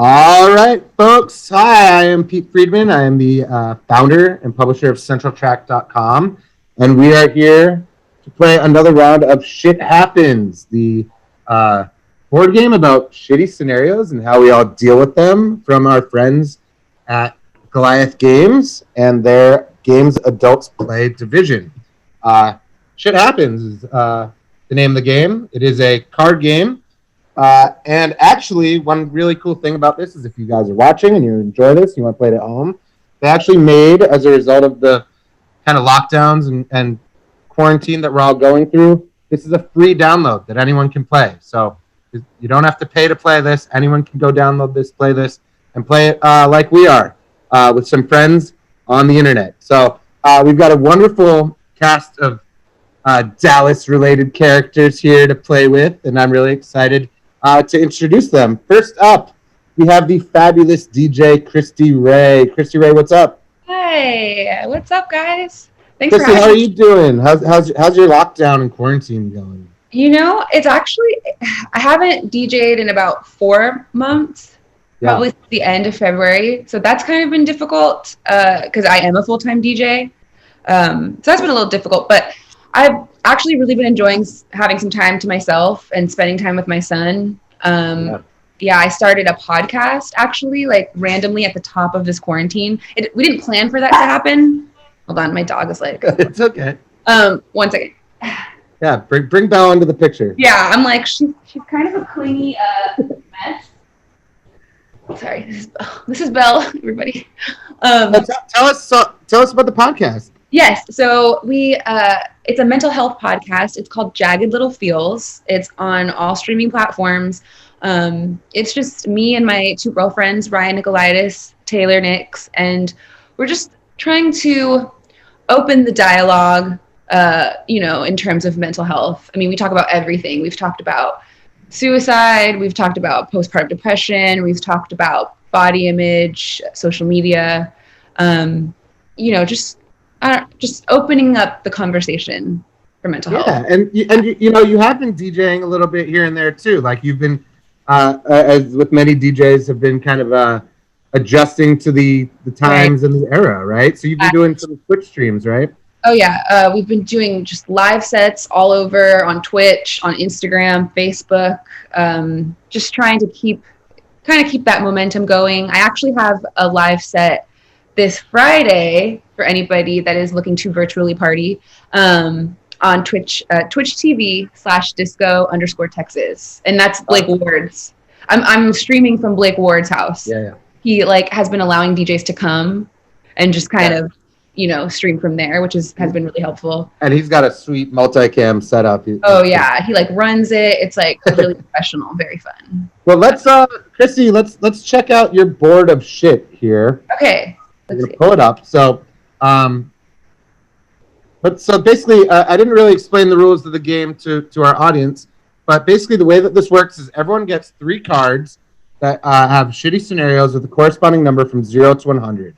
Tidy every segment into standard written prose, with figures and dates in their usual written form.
All right, folks. Hi, I am Pete Friedman. I am the founder and publisher of CentralTrack.com, and we are here to play another round of Shit Happens, the uh, board game about shitty scenarios and how we all deal with them from our friends at Goliath Games and their Games Adults Play division. Shit Happens is the name of the game. It is a card game. And actually, one really cool thing about this is if you guys are watching and you enjoy this, you want to play it at home, they actually made, as a result of the kind of lockdowns and quarantine that we're all going through, this is a free download that anyone can play. So you don't have to pay to play this. Anyone can go download this, play this, and play it like we are with some friends on the internet. So we've got a wonderful cast of Dallas-related characters here to play with, and I'm really excited to introduce them. First up, we have the fabulous DJ Christy Ray. Christy Ray, what's up? Hi, what's up, guys? Thanks Christy, for having me. How are you doing? How's your lockdown and quarantine going? You know, it's actually, I haven't DJ'd in about 4 months, probably the end of February. So that's kind of been difficult because I am a full-time DJ. So that's been a little difficult, but I've actually really been enjoying having some time to myself and spending time with my son. I started a podcast actually, like randomly at the top of this quarantine. We didn't plan for that to happen. Hold on, my dog is like. It's okay. 1 second. Yeah, bring Belle into the picture. Yeah, I'm like she's kind of a clingy mess. Sorry, this is Belle, everybody. Tell us about the podcast. Yes, so it's a mental health podcast. It's called Jagged Little Feels. It's on all streaming platforms. It's just me and my 2 girlfriends, Ryan Nicolaitis, Taylor Nix, and we're just trying to open the dialogue, in terms of mental health. I mean, we talk about everything. We've talked about suicide. We've talked about postpartum depression. We've talked about body image, social media, just opening up the conversation for mental health. Yeah, and you have been DJing a little bit here and there too. Like you've been, as with many DJs, have been kind of adjusting to the times and the era, right? So you've been doing some Twitch streams, right? Oh yeah, we've been doing just live sets all over on Twitch, on Instagram, Facebook, just trying to keep that momentum going. I actually have a live set this Friday for anybody that is looking to virtually party on Twitch, Twitch TV/disco_Texas. And that's Blake Ward's. I'm streaming from Blake Ward's house. Yeah. He has been allowing DJs to come and just kind of, stream from there, which has been really helpful. And he's got a sweet multicam setup. Oh yeah. He runs it. It's really professional, very fun. Well, Christy, let's check out your board of shit here. Okay. I'm going to pull it up. So, basically, I didn't really explain the rules of the game to our audience, but basically the way that this works is everyone gets 3 cards that have shitty scenarios with a corresponding number from 0 to 100.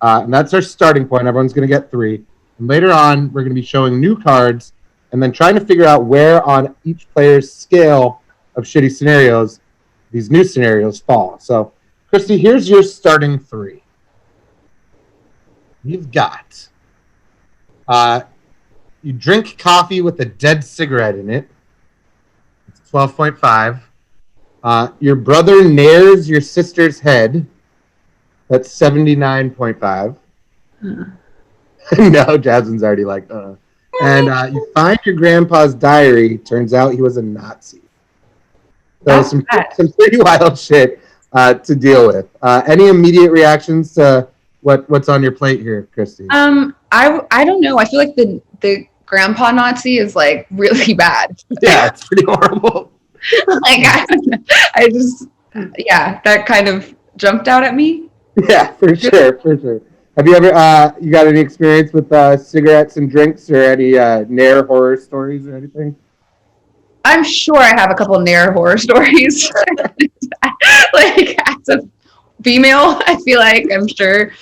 And that's our starting point. Everyone's going to get 3. And later on, we're going to be showing new cards and then trying to figure out where on each player's scale of shitty scenarios these new scenarios fall. So, Christy, here's your starting 3. You've got you drink coffee with a dead cigarette in it. It's 12.5. Your brother nares your sister's head. That's 79.5. No, Jasmine's already like, And you find your grandpa's diary. Turns out he was a Nazi. So some pretty wild shit to deal with. Any immediate reactions to what's on your plate here, Christy? I don't know. I feel like the grandpa Nazi is really bad. Yeah, it's pretty horrible. That kind of jumped out at me. Yeah, for sure. Have you ever you got any experience with cigarettes and drinks or any Nair horror stories or anything? I'm sure I have a couple of Nair horror stories. As a female, I feel like I'm sure.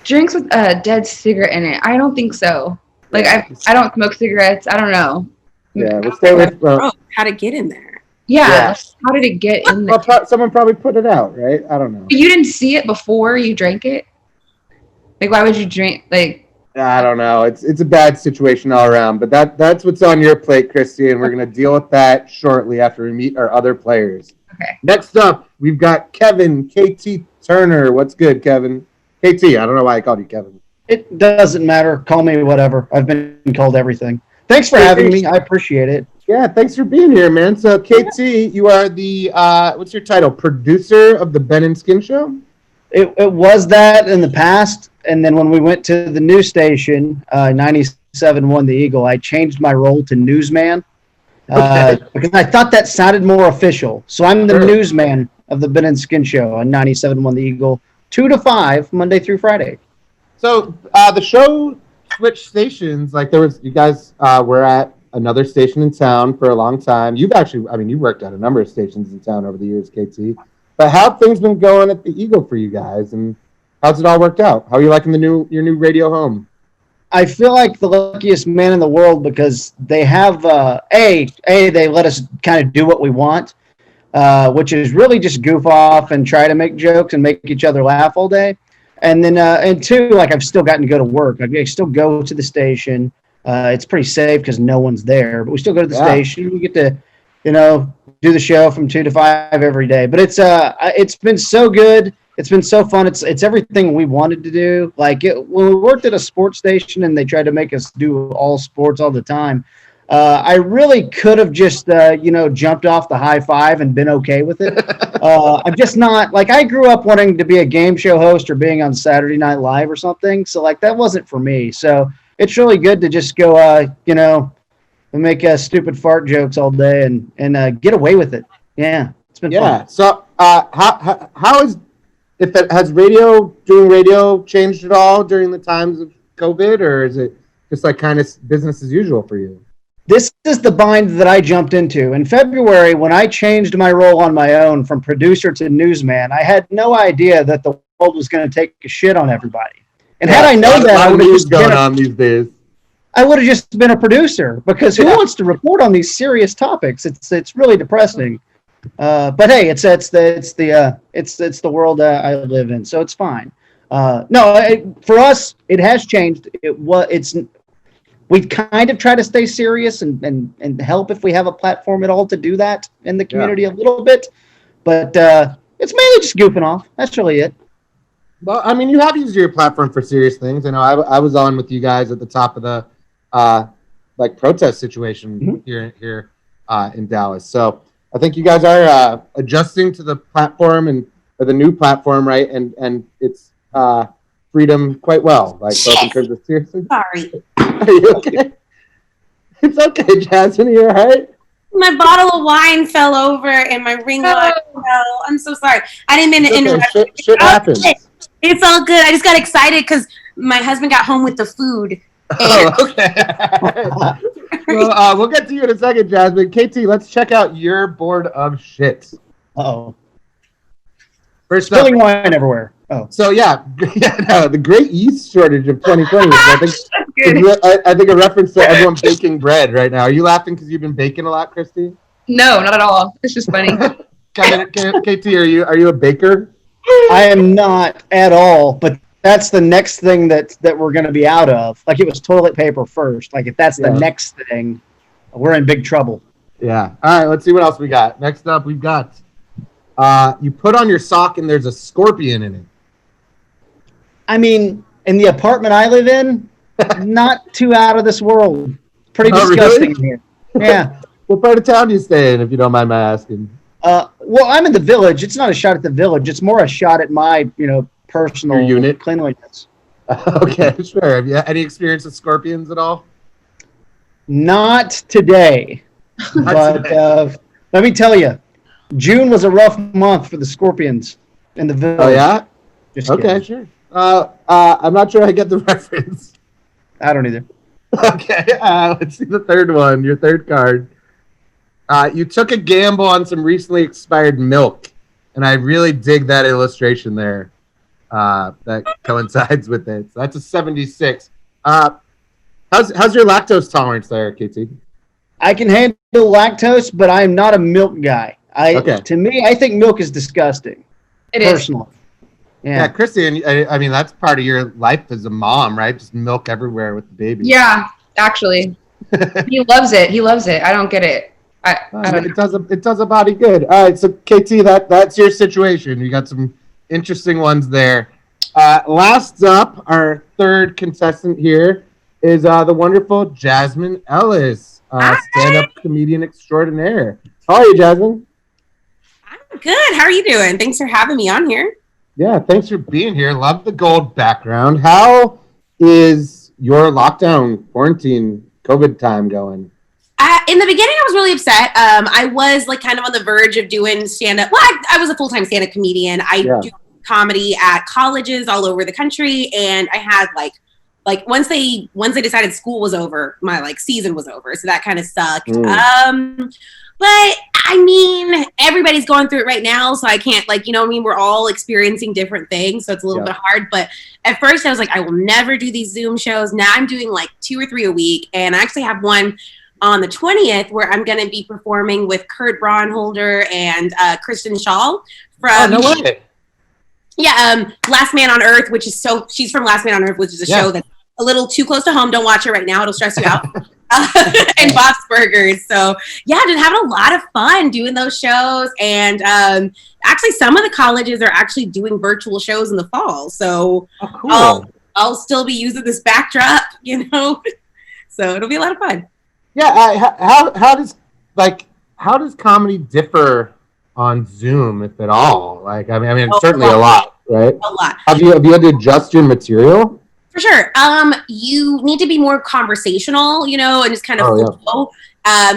Drinks with a dead cigarette in it. I don't think so. I don't smoke cigarettes. I don't know. Yeah, we'll stay with how to get in there. Yeah. How did it get in there? Well, someone probably put it out, right? I don't know. You didn't see it before you drank it? Like, why would you drink? Like, I don't know. It's a bad situation all around, but that's what's on your plate, Christy, and we're going to deal with that shortly after we meet our other players. okay. Next up, we've got Kevin KT Turner. What's good, Kevin? KT, I don't know why I called you Kevin. It doesn't matter. Call me whatever. I've been called everything. Thanks for having me. I appreciate it. Yeah, thanks for being here, man. So, KT, you are the, what's your title? Producer of the Ben and Skin Show? It was that in the past, and then when we went to the news station, 97.1 The Eagle, I changed my role to newsman because I thought that sounded more official. So I'm the newsman of the Ben and Skin Show on 97.1 The Eagle, 2 to 5, Monday through Friday. So the show switched stations. Like you guys were at another station in town for a long time. You've actually, you worked at a number of stations in town over the years, KT. But how have things been going at the Eagle for you guys, and how's it all worked out? How are you liking your new radio home? I feel like the luckiest man in the world because they have they let us kind of do what we want, which is really just goof off and try to make jokes and make each other laugh all day. And then and two, like I've still gotten to go to work. I still go to the station. It's pretty safe because no one's there, but we still go to the station. We get to, do the show from 2 to 5 every day. But it's been so good. It's been so fun. It's everything we wanted to do. Like when we worked at a sports station and they tried to make us do all sports all the time, I really could have just jumped off the high five and been okay with it. I'm just not like I grew up wanting to be a game show host or being on Saturday Night Live or something. So like that wasn't for me. So it's really good to just go and make stupid fart jokes all day and get away with it. Yeah, it's been fun. So has doing radio changed at all during the times of COVID, or is it just like kind of business as usual for you? This is the bind that I jumped into. In February, when I changed my role on my own from producer to newsman, I had no idea that the world was going to take a shit on everybody. And had I known that, I would have just going on these days. I would have just been a producer because who wants to report on these serious topics? It's really depressing. But hey, it's the world I live in, so it's fine. For us, it has changed. We kind of try to stay serious and help if we have a platform at all to do that in the community a little bit, but it's mainly just goofing off. That's really it. Well, you have used your platform for serious things. I know I was on with you guys at the top of the protest situation here in Dallas. So I think you guys are adjusting to the platform or the new platform, right? And it's freedom quite well, like both in terms of seriously. Sorry. Are you okay? It's okay, Jasmine. Are you all right? My bottle of wine fell over and my ring light fell. I'm so sorry. I didn't mean to interrupt. Shit happens. It's all good. I just got excited because my husband got home with the food. Okay. Well, we'll get to you in a second, Jasmine. KT, let's check out your board of shit. Uh-oh. First spilling wine everywhere. Oh. So the great yeast shortage of 2020. I think a reference to everyone baking bread right now. Are you laughing because you've been baking a lot, Christy? No, not at all. It's just funny. KT, are you a baker? I am not at all, but that's the next thing that we're going to be out of. Like it was toilet paper first. Like if that's the next thing, we're in big trouble. Yeah. All right. Let's see what else we got. Next up, we've got you put on your sock and there's a scorpion in it. In the apartment I live in, not too out of this world. Pretty disgusting here. Yeah. What part of town do you stay in, if you don't mind my asking? Well, I'm in the village. It's not a shot at the village. It's more a shot at my, personal unit cleanliness. Okay, sure. Have you had any experience with scorpions at all? Not today. But let me tell you, June was a rough month for the scorpions in the village. Oh, yeah? Just okay, kidding. sure. I'm not sure I get the reference. I don't either. Okay, let's see the third one, your third card. You took a gamble on some recently expired milk, and I really dig that illustration there. That coincides with it. So that's a 76. How's your lactose tolerance there, KT? I can handle lactose, but I am not a milk guy. Okay. To me, I think milk is disgusting. It is. Personally. Yeah, Christy, and I mean that's part of your life as a mom, right? Just milk everywhere with the baby. Yeah, actually, he loves it. He loves it. I don't get it. I don't know. It does a body good. All right, so KT, that's your situation. You got some interesting ones there. Last up, our third contestant here is the wonderful Jasmine Ellis, stand-up comedian extraordinaire. How are you, Jasmine? I'm good. How are you doing? Thanks for having me on here. Yeah, thanks for being here. Love the gold background. How is your lockdown, quarantine, COVID time going? In the beginning, I was really upset. I was like kind of on the verge of doing stand-up. Well, I was a full-time stand-up comedian. I do comedy at colleges all over the country, and I had like once they decided school was over, my like season was over, so that kind of sucked. But I mean, everybody's going through it right now, so I can't we're all experiencing different things, so it's a little bit hard. But at first, I was like, I will never do these Zoom shows. Now I'm doing like 2 or 3 a week, and I actually have one on the 20th where I'm going to be performing with Kurt Braunholder and Kristen Shaw from. Oh, no way. Yeah, Last Man on Earth, she's from Last Man on Earth, which is a show that's a little too close to home. Don't watch it right now; it'll stress you out. And Bob's Burgers. So yeah, just having a lot of fun doing those shows. And actually, some of the colleges are actually doing virtual shows in the fall. So cool. I'll still be using this backdrop, So it'll be a lot of fun. Yeah. How does comedy differ on Zoom, if at all? Like, I mean, certainly a lot, right? A lot. Have you had to adjust your material? For sure. You need to be more conversational, and just kind of flow.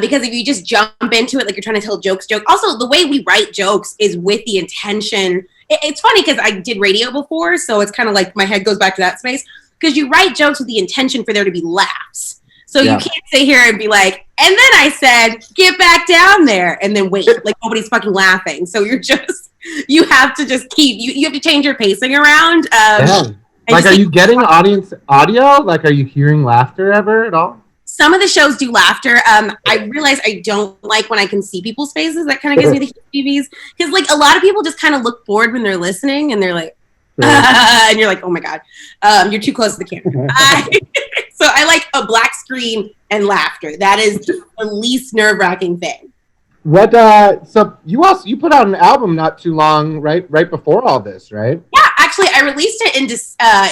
Because if you just jump into it like you're trying to tell joke. Also, the way we write jokes is with the intention. It's funny because I did radio before, so it's kind of like my head goes back to that space. Because you write jokes with the intention for there to be laughs. So you can't sit here and be like, and then I said, get back down there, and then wait, like nobody's fucking laughing. So you have to just you have to change your pacing around. Like, are you getting audience audio? Like, are you hearing laughter ever at all? Some of the shows do laughter. I realize I don't like when I can see people's faces. That kind of gives me the heebie-jeebies. Because, like, a lot of people just kind of look bored when they're listening, and they're like, and you're like, oh my God, you're too close to the camera. So I like a black screen and laughter. That is the least nerve-wracking thing. What? So you put out an album not too long, right before all this, right? Yeah, actually, I released it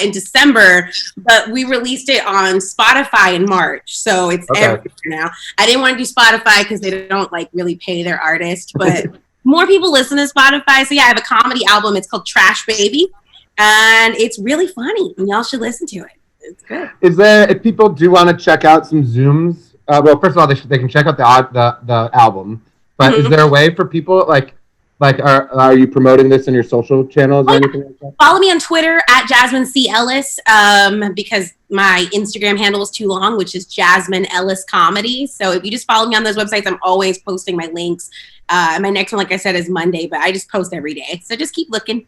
in December, but we released it on Spotify in March, so it's everywhere now. I didn't want to do Spotify because they don't like really pay their artist, but more people listen to Spotify. So yeah, I have a comedy album. It's called Trash Baby, and it's really funny, and y'all should listen to it. It's good. Is there, if people do want to check out some Zooms? Well, first of all, they can check out the album. But is there a way for people like are you promoting this in your social channels or anything like that? Follow me on Twitter at Jasmine C. Ellis because my Instagram handle is too long, which is Jasmine Ellis Comedy. So if you just follow me on those websites, I'm always posting my links. My next one, like I said, is Monday, but I just post every day. So just keep looking.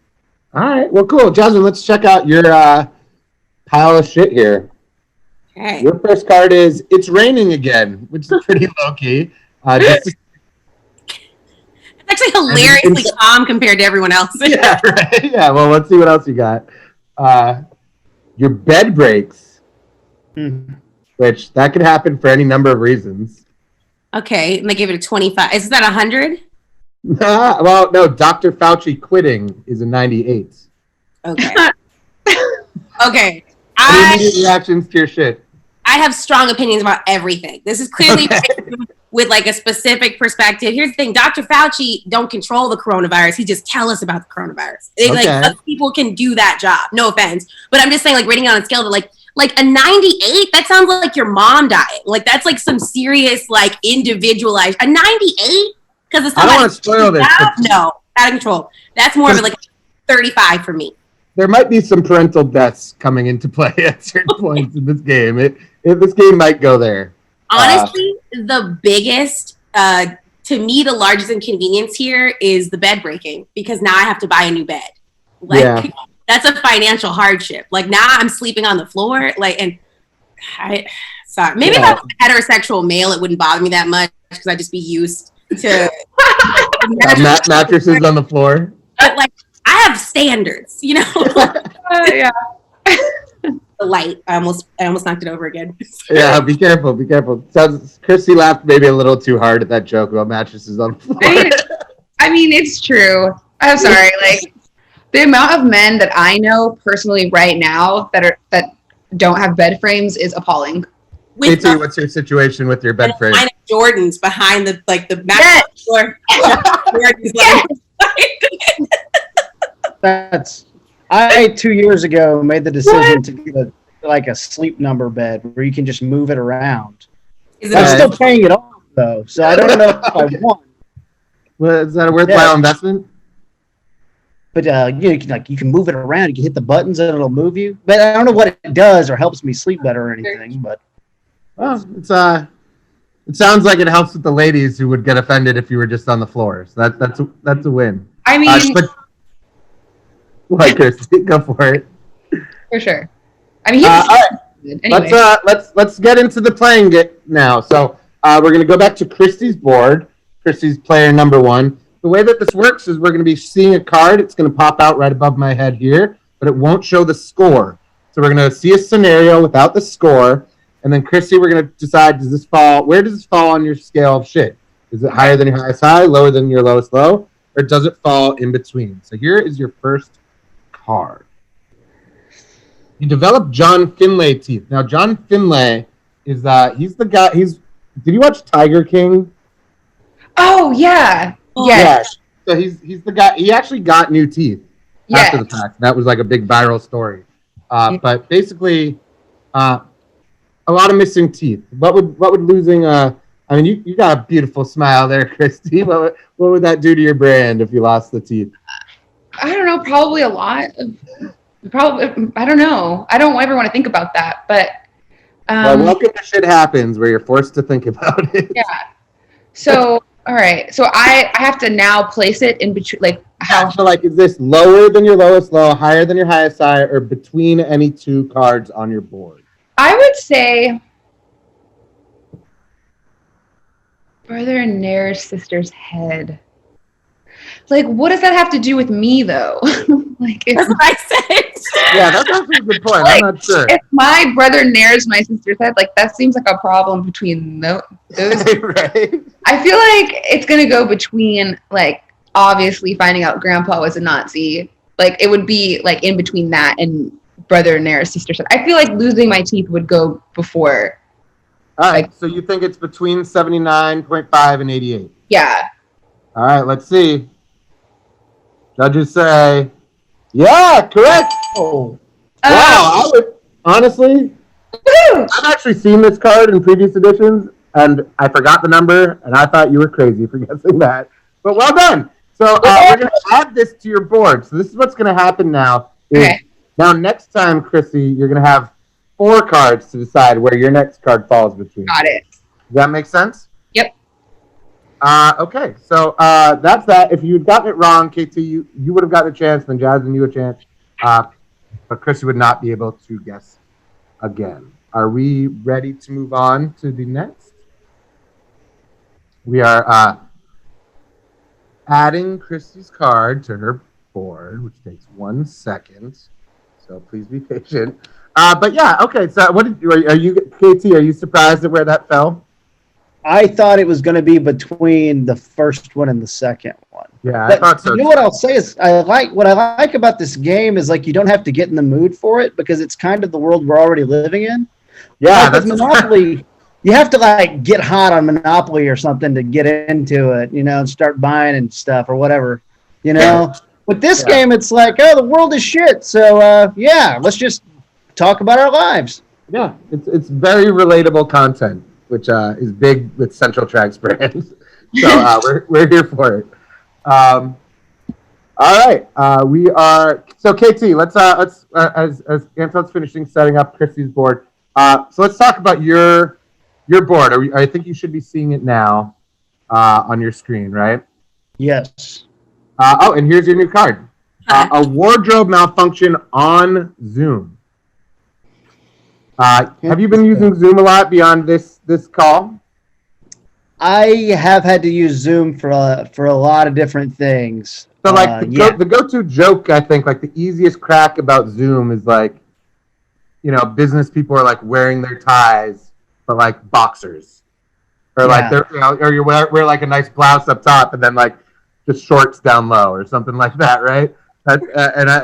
All right. Well, cool. Jasmine, let's check out your pile of shit here. Okay. Your first card is It's Raining Again, which is pretty low-key. It's actually hilariously calm compared to everyone else. Yeah, right. Yeah, well, let's see what else you got. Your bed breaks, which that could happen for any number of reasons. Okay, and they gave it a 25. Is that 100? Well, no, Dr. Fauci quitting is a 98. Okay. Okay. Any immediate reactions to your shit? I have strong opinions about everything. This is clearly with like a specific perspective. Here's the thing. Dr. Fauci don't control the coronavirus. He just tell us about the coronavirus. Like other people can do that job. No offense. But I'm just saying, like, rating on a scale to like a 98, that sounds like your mom dying. Like that's like some serious, like individualized. A 98? Because I don't want to spoil this. No, out of control. That's more of like a 35 for me. There might be some parental deaths coming into play at certain points in this game. This game might go there. Honestly, the biggest, to me, the largest inconvenience here is the bed breaking because now I have to buy a new bed. Like, that's a financial hardship. Like now I'm sleeping on the floor. Like, and Sorry. Maybe if I was a heterosexual male, it wouldn't bother me that much because I'd just be used to mattresses on the floor. But like, I have standards, you know. Yeah. The light. I almost knocked it over again. Yeah, be careful. Sounds Christy laughed maybe a little too hard at that joke about mattresses on the floor. I mean, it's true. I'm sorry. Like the amount of men that I know personally right now that don't have bed frames is appalling. KT, what's your situation with your bed frame? Mine Jordans behind the mattress floor. I 2 years ago made the decision to get a sleep number bed where you can just move it around. I'm still paying it off though, so I don't know if I want. Well, is that a worthwhile investment? But you can move it around. You can hit the buttons and it'll move you. But I don't know what it does or helps me sleep better or anything. But it sounds like it helps with the ladies who would get offended if you were just on the floor. So that's a win. I mean, what, Christy? Go for it. For sure. I mean, all right. Anyway. Let's get into the playing now. So we're gonna go back to Christy's board. Christy's player number 1. The way that this works is we're going to be seeing a card. It's going to pop out right above my head here, but it won't show the score. So we're going to see a scenario without the score, and then Christy, we're going to decide, where does this fall on your scale of shit? Is it higher than your highest high, lower than your lowest low, or does it fall in between? So here is your first card. You develop John Finlay teeth. Now, John Finlay is he's the guy. Did you watch Tiger King? Oh yeah. Yes. So he's the guy. He actually got new teeth after the fact. That was like a big viral story. But basically, a lot of missing teeth. What would losing? I mean, you got a beautiful smile there, Christy. What would that do to your brand if you lost the teeth? I don't know. Probably a lot. Probably. I don't know. I don't ever want to think about that. But well, welcome to Shit Happens, where you're forced to think about it. Yeah. So. All right, so I have to now place it in between, like how? So, is this lower than your lowest low, higher than your highest high, or between any two cards on your board? I would say Brother Nair's sister's head. Like, what does that have to do with me, though? That's what I said. Yeah, that's actually a good point. Like, I'm not sure. If my brother Nair's my sister's head, that seems like a problem between those. Right. I feel like it's going to go between, obviously finding out Grandpa was a Nazi. It would be, in between that and Brother Nair's sister's head. I feel like losing my teeth would go before. All right, so you think it's between 79.5 and 88? Yeah. All right, let's see. Judges say, yeah, correct. Oh. Wow, I would, honestly, I've actually seen this card in previous editions, and I forgot the number, and I thought you were crazy for guessing that. But well done. So we're going to add this to your board. So this is what's going to happen now. Now, next time, Chrissy, you're going to have 4 cards to decide where your next card falls between. Got it. Does that make sense? Yep. Okay, so that's that. If you had gotten it wrong, KT, you would have gotten a chance, then Jasmine, you a chance. But Chrissy would not be able to guess again. Are we ready to move on to the next? We are adding Christy's card to her board, which takes 1 second. So please be patient. But yeah, okay. So are you, KT? Are you surprised at where that fell? I thought it was going to be between the first one and the second one. Yeah, but I thought so. You know what I'll say is what I like about this game is you don't have to get in the mood for it because it's kind of the world we're already living in. Yeah, that's Monopoly. You have to get hot on Monopoly or something to get into it, and start buying and stuff or whatever, With this game, it's the world is shit. So let's just talk about our lives. Yeah, it's very relatable content, which is big with Central Track's brand. So we're here for it. All right, we are. So KT, let's as Anton's finishing setting up Christy's board. So let's talk about your board. I think you should be seeing it now on your screen, right? Yes. And here's your new card. A wardrobe malfunction on Zoom. Have you been using Zoom a lot beyond this call? I have had to use Zoom for a lot of different things. So the go-to joke, I think, like the easiest crack about Zoom is like, business people are like wearing their ties, but like boxers, or like they're, or you wear like a nice blouse up top and then like just shorts down low or something like that, right?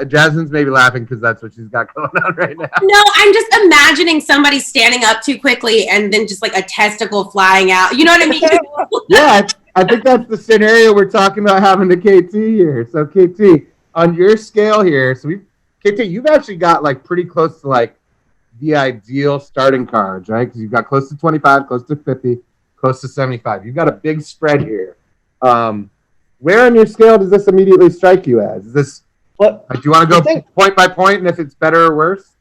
Jasmine's maybe laughing because that's what she's got going on right now. No, I'm just imagining somebody standing up too quickly and then just like a testicle flying out. You know what I mean? Yeah, I think that's the scenario we're talking about having to KT here. So KT, on your scale here, KT, you've actually got like pretty close to like the ideal starting cards, right? Because you've got close to 25, close to 50, close to 75. You've got a big spread here. Where on your scale does this immediately strike you as? Is this what? Do you want to go point by point and if it's better or worse?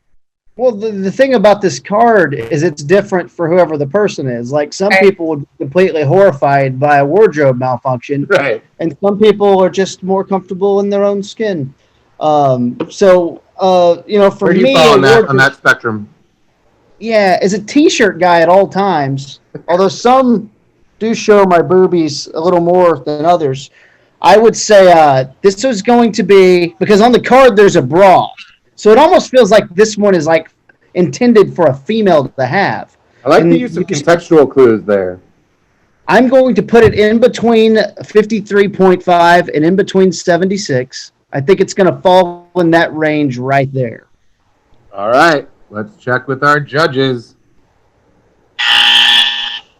Well, the thing about this card is it's different for whoever the person is. Like some people would be completely horrified by a wardrobe malfunction. Right. And some people are just more comfortable in their own skin. For Where do you me, fall on that spectrum? Yeah, as a t-shirt guy at all times, although some do show my boobies a little more than others, I would say this was going to be, because on the card there's a bra. So it almost feels like this one is like intended for a female to have. I like the use of contextual clues there. I'm going to put it in between 53.5 and in between 76. I think it's going to fall in that range right there. All right. Let's check with our judges.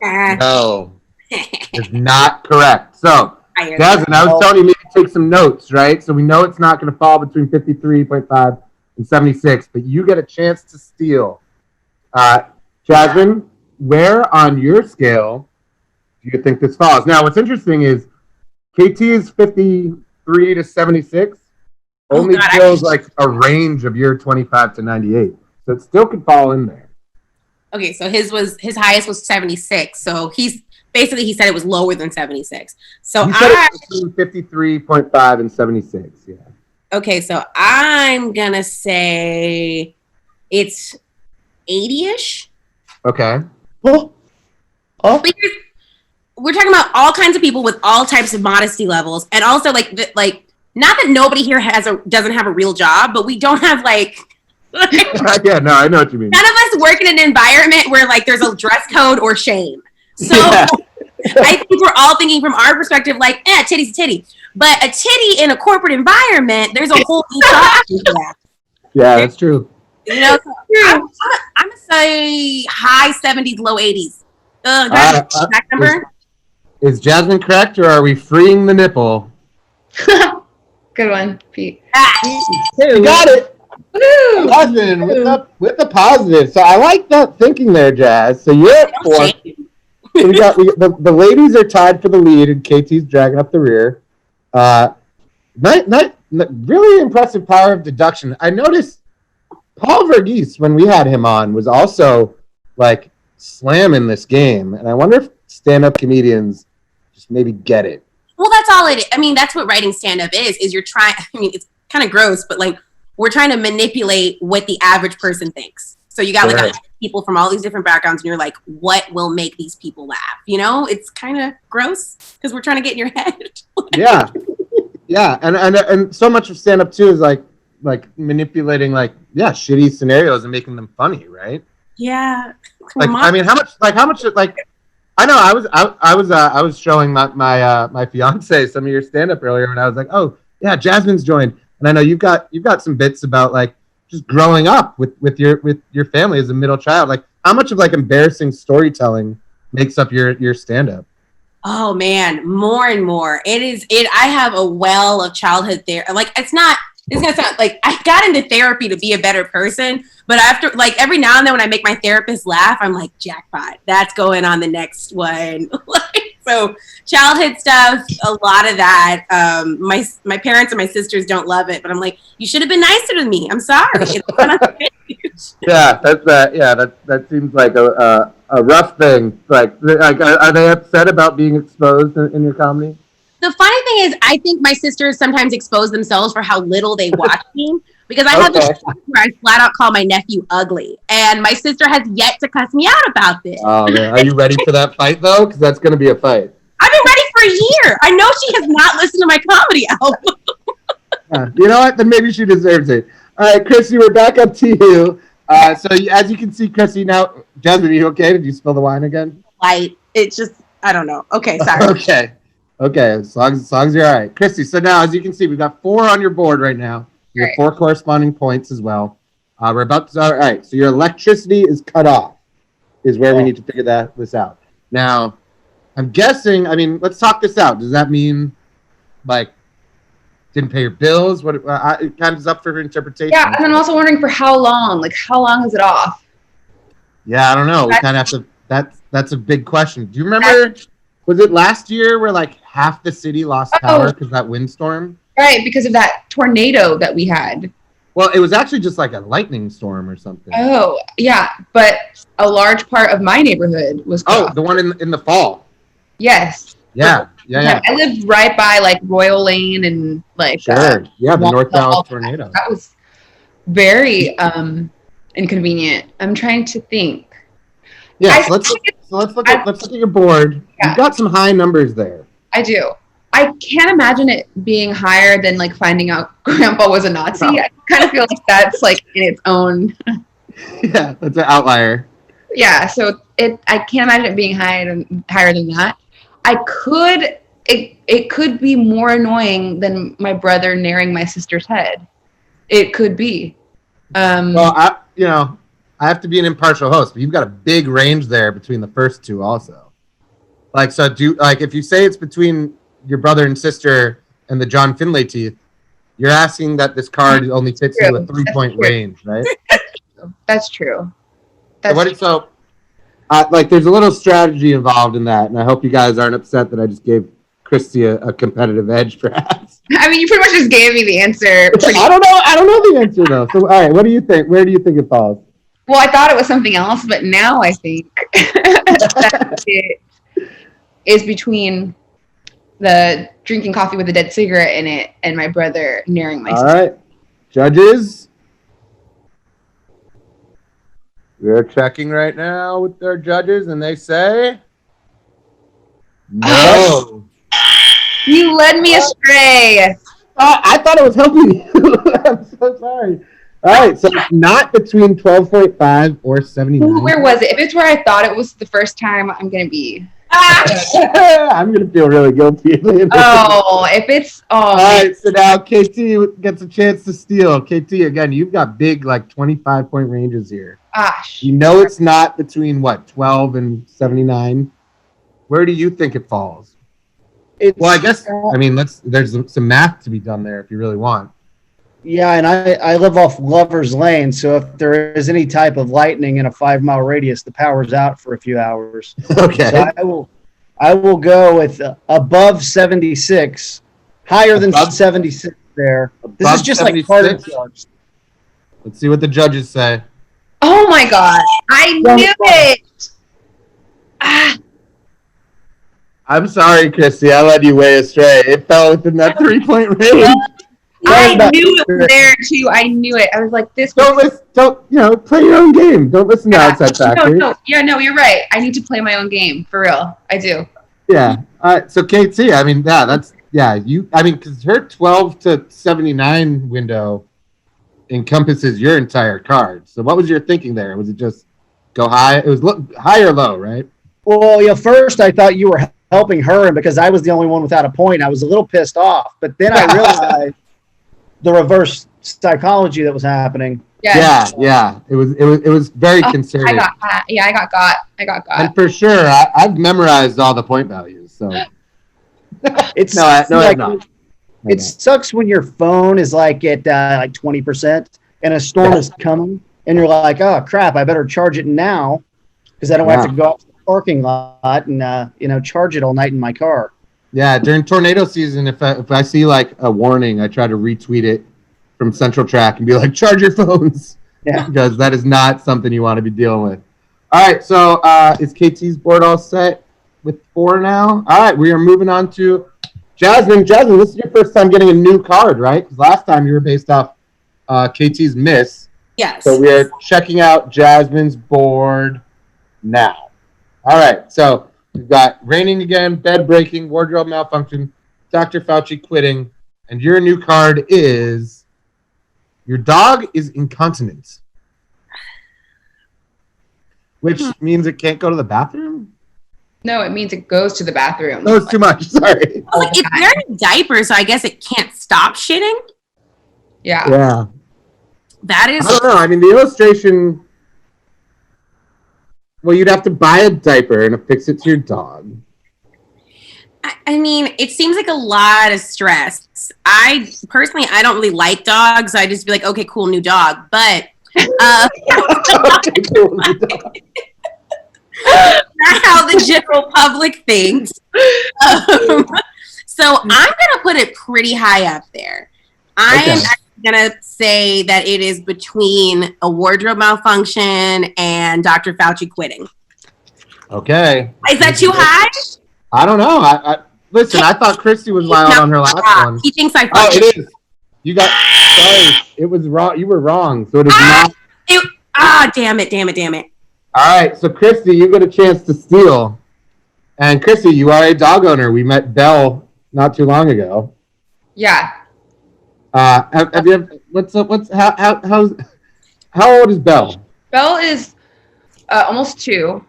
No. It's not correct. So, Jasmine, I was telling you to take some notes, right? So we know it's not going to fall between 53.5 and 76, but you get a chance to steal. Jasmine, where on your scale do you think this falls? Now, what's interesting is KT is 53 to 76. Only feels like a range of your 25 to 98. So it still could fall in there. Okay, so his highest was 76. So he said it was lower than 76. So you said it was between 53.5 and 76, yeah. Okay, so I'm gonna say it's 80-ish. Okay. Oh. Because we're talking about all kinds of people with all types of modesty levels, and also like not that nobody here doesn't have a real job, but we don't have yeah, no, I know what you mean. None of us work in an environment where like there's a dress code or shame. So I think we're all thinking from our perspective, like, titty's a titty. But a titty in a corporate environment, there's a whole for that. Yeah, that's true. I'm gonna say high 70s, low 80s. Exact number? Is Jasmine correct, or are we freeing the nipple? Good one, Pete. You got it. Woo! Jasmine with the positive. So I like that thinking there, Jazz. So you're at 4. The ladies are tied for the lead, and KT's dragging up the rear. Really impressive power of deduction. I noticed Paul Verghese, when we had him on, was also like slamming this game, and I wonder if stand-up comedians just maybe get it. Well, that's all it is. I mean, that's what writing stand-up is you're trying. I mean, it's kind of gross, but like we're trying to manipulate what the average person thinks. So you got like people from all these different backgrounds, and you're like, what will make these people laugh? You know, it's kind of gross because we're trying to get in your head. Yeah, and so much of stand up too is like manipulating shitty scenarios and making them funny, right? Yeah. I mean, how much I know I was showing my fiance some of your stand up earlier, and I was like, oh yeah, Jasmine's joined, and I know you've got some bits about like just growing up with your family as a middle child. Like, how much of like embarrassing storytelling makes up your stand up? Oh man, more and more. I have a well of childhood there. Like, it's gonna sound like I got into therapy to be a better person, but after like every now and then when I make my therapist laugh, I'm like, jackpot, that's going on the next one. So childhood stuff, a lot of that. My parents and my sisters don't love it, but I'm like, you should have been nicer to me. I'm sorry. That seems like a rough thing. Like, are they upset about being exposed in your comedy? The funny thing is, I think my sisters sometimes expose themselves for how little they watch me. Because I have this where I flat out call my nephew ugly, and my sister has yet to cuss me out about this. Oh man, are you ready for that fight though? Because that's going to be a fight. I've been ready for a year. I know she has not listened to my comedy album. You know what? Then maybe she deserves it. All right, Christy, we're back up to you. As you can see, Christy, now, Jasmine, are you okay? Did you spill the wine again? It's just, I don't know. Okay, sorry. Okay, as long as you're all right. Christy, so now, as you can see, we've got 4 on your board right now. You have 4 corresponding points as well. We're about to start. All right, so your electricity is cut off, is where we need to figure this out. Now, I'm guessing, I mean, let's talk this out. Does that mean, like, didn't pay your bills? What it kind of is up for interpretation. Yeah, and I'm also wondering for how long? Like, how long is it off? Yeah, I don't know. We kind of have to, that's a big question. Do you remember, was it last year where, like, half the city lost power because of that windstorm? Right, because of that tornado that we had. Well, it was actually just like a lightning storm or something. Oh, yeah, but a large part of my neighborhood was cut off. The one in the fall. Yes. Yeah. I lived right by like Royal Lane and like the North Dallas tornado. That was very inconvenient. I'm trying to think. Yeah, let's look at your board. Yeah. You've got some high numbers there. I do. I can't imagine it being higher than like finding out Grandpa was a Nazi. No. I kind of feel like that's like in its own. Yeah, that's an outlier. Yeah, so I can't imagine it being higher than that. It could be more annoying than my brother naring my sister's head. It could be. Well, I have to be an impartial host, but you've got a big range there between the first two also. Like, so if you say it's between your brother and sister and the John Finlay teeth, you're asking that this card only fits into a 3-point range, right? That's true. There's a little strategy involved in that, and I hope you guys aren't upset that I just gave Christy a competitive edge, perhaps. I mean, you pretty much just gave me the answer. I don't know the answer though. So, all right, what do you think? Where do you think it falls? Well, I thought it was something else, but now I think that it is between the drinking coffee with a dead cigarette in it and my brother naring my sister. All right, judges. We're checking right now with our judges, and they say no. You led me astray. I thought it was helping you. I'm so sorry. All right, so it's not between 12.5 or 79. Where was it? If it's where I thought it was the first time, I'm going to be... I'm going to feel really guilty. All right, so now KT gets a chance to steal. KT, again, you've got big, like, 25-point ranges here. Gosh. You know it's not between, 12 and 79? Where do you think it falls? Well, I guess, there's some math to be done there if you really want. Yeah, and I live off Lover's Lane, so if there is any type of lightning in a 5-mile radius, the power's out for a few hours. Okay. So I will go with above 76, higher than 76 there. This is just 76? Like part of the Let's see what the judges say. Oh my God. I knew it. I'm sorry, Christy. I led you way astray. It fell within that 3-point range. I knew it was there too. I knew it. I was like, "This." Don't play your own game. Don't listen to outside factors. No, you're right. I need to play my own game for real. I do. Yeah. All right. So KT, because her 12 to 79 window encompasses your entire card. So what was your thinking there? Was it just go high? It was high or low, right? Well, first I thought you were helping her, and because I was the only one without a point, I was a little pissed off. But then I realized the reverse psychology that was happening. Yeah. It was very concerning. I got got. And for sure, I've memorized all the point values. So it sucks when your phone is like at 20% and a storm is coming, and you're like, oh crap, I better charge it now because I don't have to go out to the parking lot and charge it all night in my car. Yeah, during tornado season, if I see like a warning, I try to retweet it from Central Track and be like, charge your phones. Yeah. Because that is not something you want to be dealing with. All right, so is KT's board all set with 4 now? All right, we are moving on to Jasmine. Jasmine, this is your first time getting a new card, right? Because last time you were based off KT's miss. Yes. So we are checking out Jasmine's board now. All right. So we've got raining again, bed breaking, wardrobe malfunction, Dr. Fauci quitting, and your new card is your dog is incontinent, which means it can't go to the bathroom. No, it means it goes to the bathroom. No, it's too much. Sorry. Oh, it's wearing a diaper, so I guess it can't stop shitting. Yeah. Yeah. That is. I don't know. I mean, the illustration. Well, you'd have to buy a diaper and affix it to your dog. I mean, it seems like a lot of stress. I personally don't really like dogs. I just be like, okay, cool, new dog. But Okay, cool, new dog. not how the general public thinks. So I'm gonna put it pretty high up there. I am actually gonna say that it is between a wardrobe malfunction and Dr. Fauci quitting. Okay. Is that too high? I don't know. I listen. I thought Christy was wild on her last one. He thinks I. Oh, it is. You got. Sorry, it was wrong. You were wrong. So it is not. Damn it. All right. So Christy, you get a chance to steal. And Christy, you are a dog owner. We met Belle not too long ago. Yeah. Have you ever? How old is Belle? Belle is almost 2.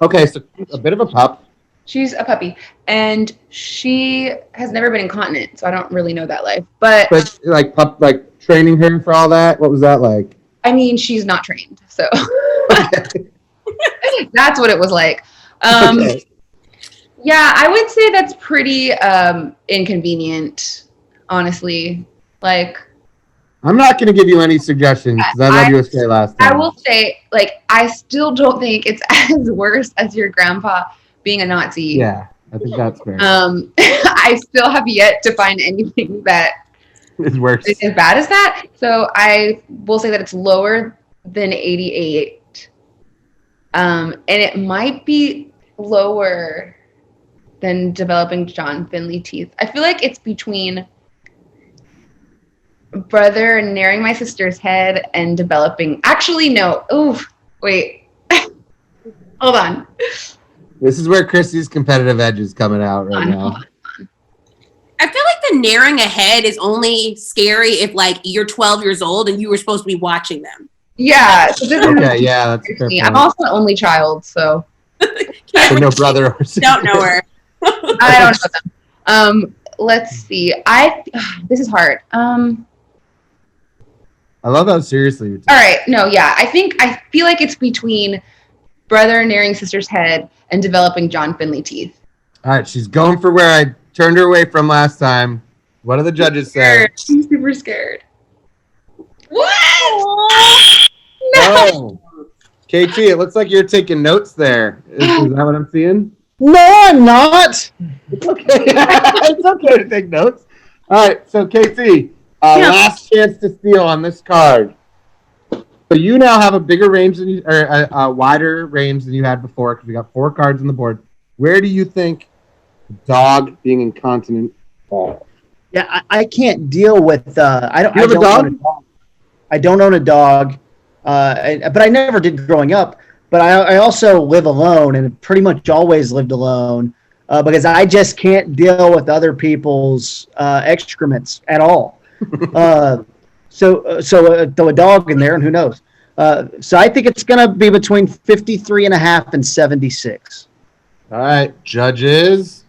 Okay, so a bit of a pup. She's a puppy, and she has never been incontinent, so I don't really know that life. But like training her for all that. What was that like? I mean, she's not trained, so that's what it was like. Okay. Yeah, I would say that's pretty inconvenient, honestly. Like, I'm not going to give you any suggestions because I let you stay last time. I will say, like, I still don't think it's as worse as your grandpa being a Nazi. Yeah, I think that's fair. I still have yet to find anything that It's worse. is as bad as that. So I will say that it's lower than 88. And it might be lower than developing John Finley teeth. I feel like it's between brother naring my sister's head and developing. Actually, no. Ooh, wait. Hold on. This is where Christy's competitive edge is coming out right now. I feel like the naring a head is only scary if like you're 12 years old and you were supposed to be watching them. Yeah. So this Okay, yeah, that's a fair I'm point. also an only child, so So no brother or sister. Don't know her. I don't know them. Let's see. This is hard. I love how seriously you're All right. No, yeah. I feel like it's between brother naring sister's head and developing John Finley teeth. All right, she's going for where I turned her away from last time. What do the judges say? I'm super scared. What? No. Oh. KT, it looks like you're taking notes there. Is that what I'm seeing? No, I'm not. It's okay. It's okay to take notes. All right, so KT, last chance to steal on this card. So you now have a bigger range than you, or a wider range than you had before because we got 4 cards on the board. Where do you think the dog being incontinent falls? Yeah, I can't deal with. I don't. You have I a don't dog? own a dog. I don't own a dog, but I never did growing up. But I also live alone, and pretty much always lived alone because I just can't deal with other people's excrements at all. So throw a dog in there, and who knows? So I think it's going to be between 53.5 and 76. All right, judges.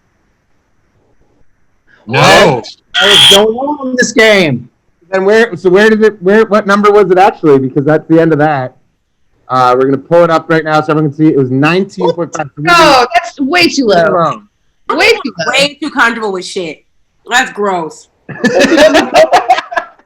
No. I was going on in this game. And what number was it actually? Because that's the end of that. We're going to pull it up right now so everyone can see. It was 19.5. No, that's way too low. Way too low. Way too comfortable with shit. That's gross.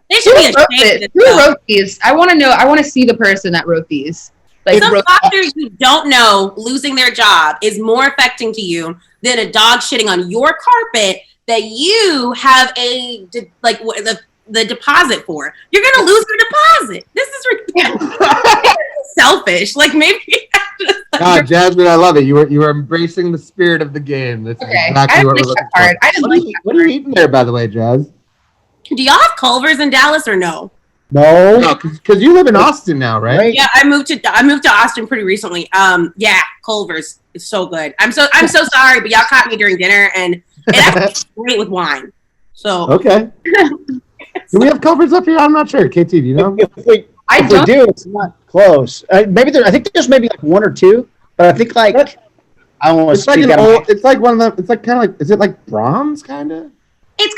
They should be ashamed of Who themselves. wrote these? I want to know. I want to see the person that wrote these. Like, Some doctors you don't know losing their job is more affecting to you than a dog shitting on your carpet that you have the deposit for. You're gonna lose your deposit. This is ridiculous. Selfish. Like maybe. God, Jasmine, I love it. You were embracing the spirit of the game. That's okay. exactly I what we're didn't like looking that part. for. I didn't like that What are you eating there, by the way, Jazz? Do y'all have Culver's in Dallas or no? No. Because you live in Austin now, right? Yeah, I moved to Austin pretty recently. Yeah, Culver's is so good. I'm so sorry, but y'all caught me during dinner, and it actually great with wine. So Okay. Do we have Culver's up here? I'm not sure. KT, do you know? If we do, it's not close. I think there's maybe like one or two, but I think like I don't want to speak out of my- It's like one of the. It's like kind of like. Is it like Brahms kind of? it's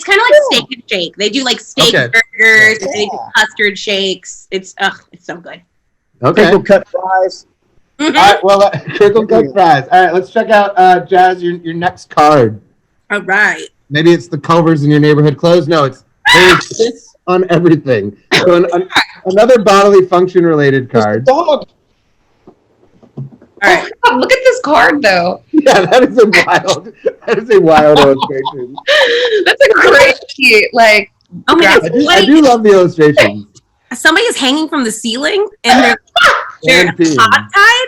kind of like Steak and Shake. They do like steak burgers, and they do custard shakes. It's so good. Okay. Crinkle cut fries. Mhm. All right. Well, crinkle cut fries. All right. Let's check out Jazz. Your next card. All right. Maybe it's the Culver's in your neighborhood clothes. No, it's they exist on everything. So another bodily function related card. Dog. All right. Oh, look at this card, though. Yeah, that is a wild illustration. That's a great, like, Oh my God. I do love the illustrations. Somebody is hanging from the ceiling, and they're And peeing. hot tied,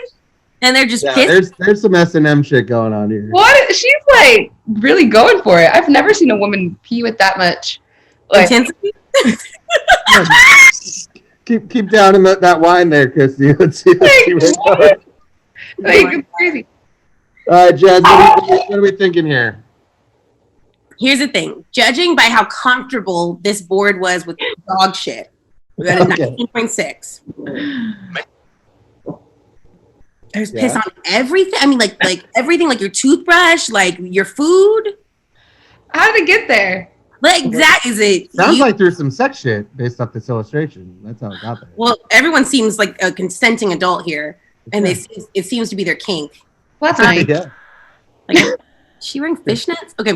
and they're just Yeah, pissed. there's some S&M shit going on here. what? She's, like, really going for it. I've never seen a woman pee with that much. Like, Intensity. Keep down in that wine there, Christy. Let's see where it goes. like, it's crazy. All right, Jazz, what are we thinking here? Here's the thing. Judging by how comfortable this board was with dog shit, we got a Okay. 19.6. There's piss on everything. I mean, like everything, like your toothbrush, like your food. How did it get there? Like that is it. Sounds like there's some sex shit based off this illustration. That's how it got there. Well, everyone seems like a consenting adult here, and it seems to be their kink. Well, that's nice. Yeah. Like, she wearing fishnets? Okay,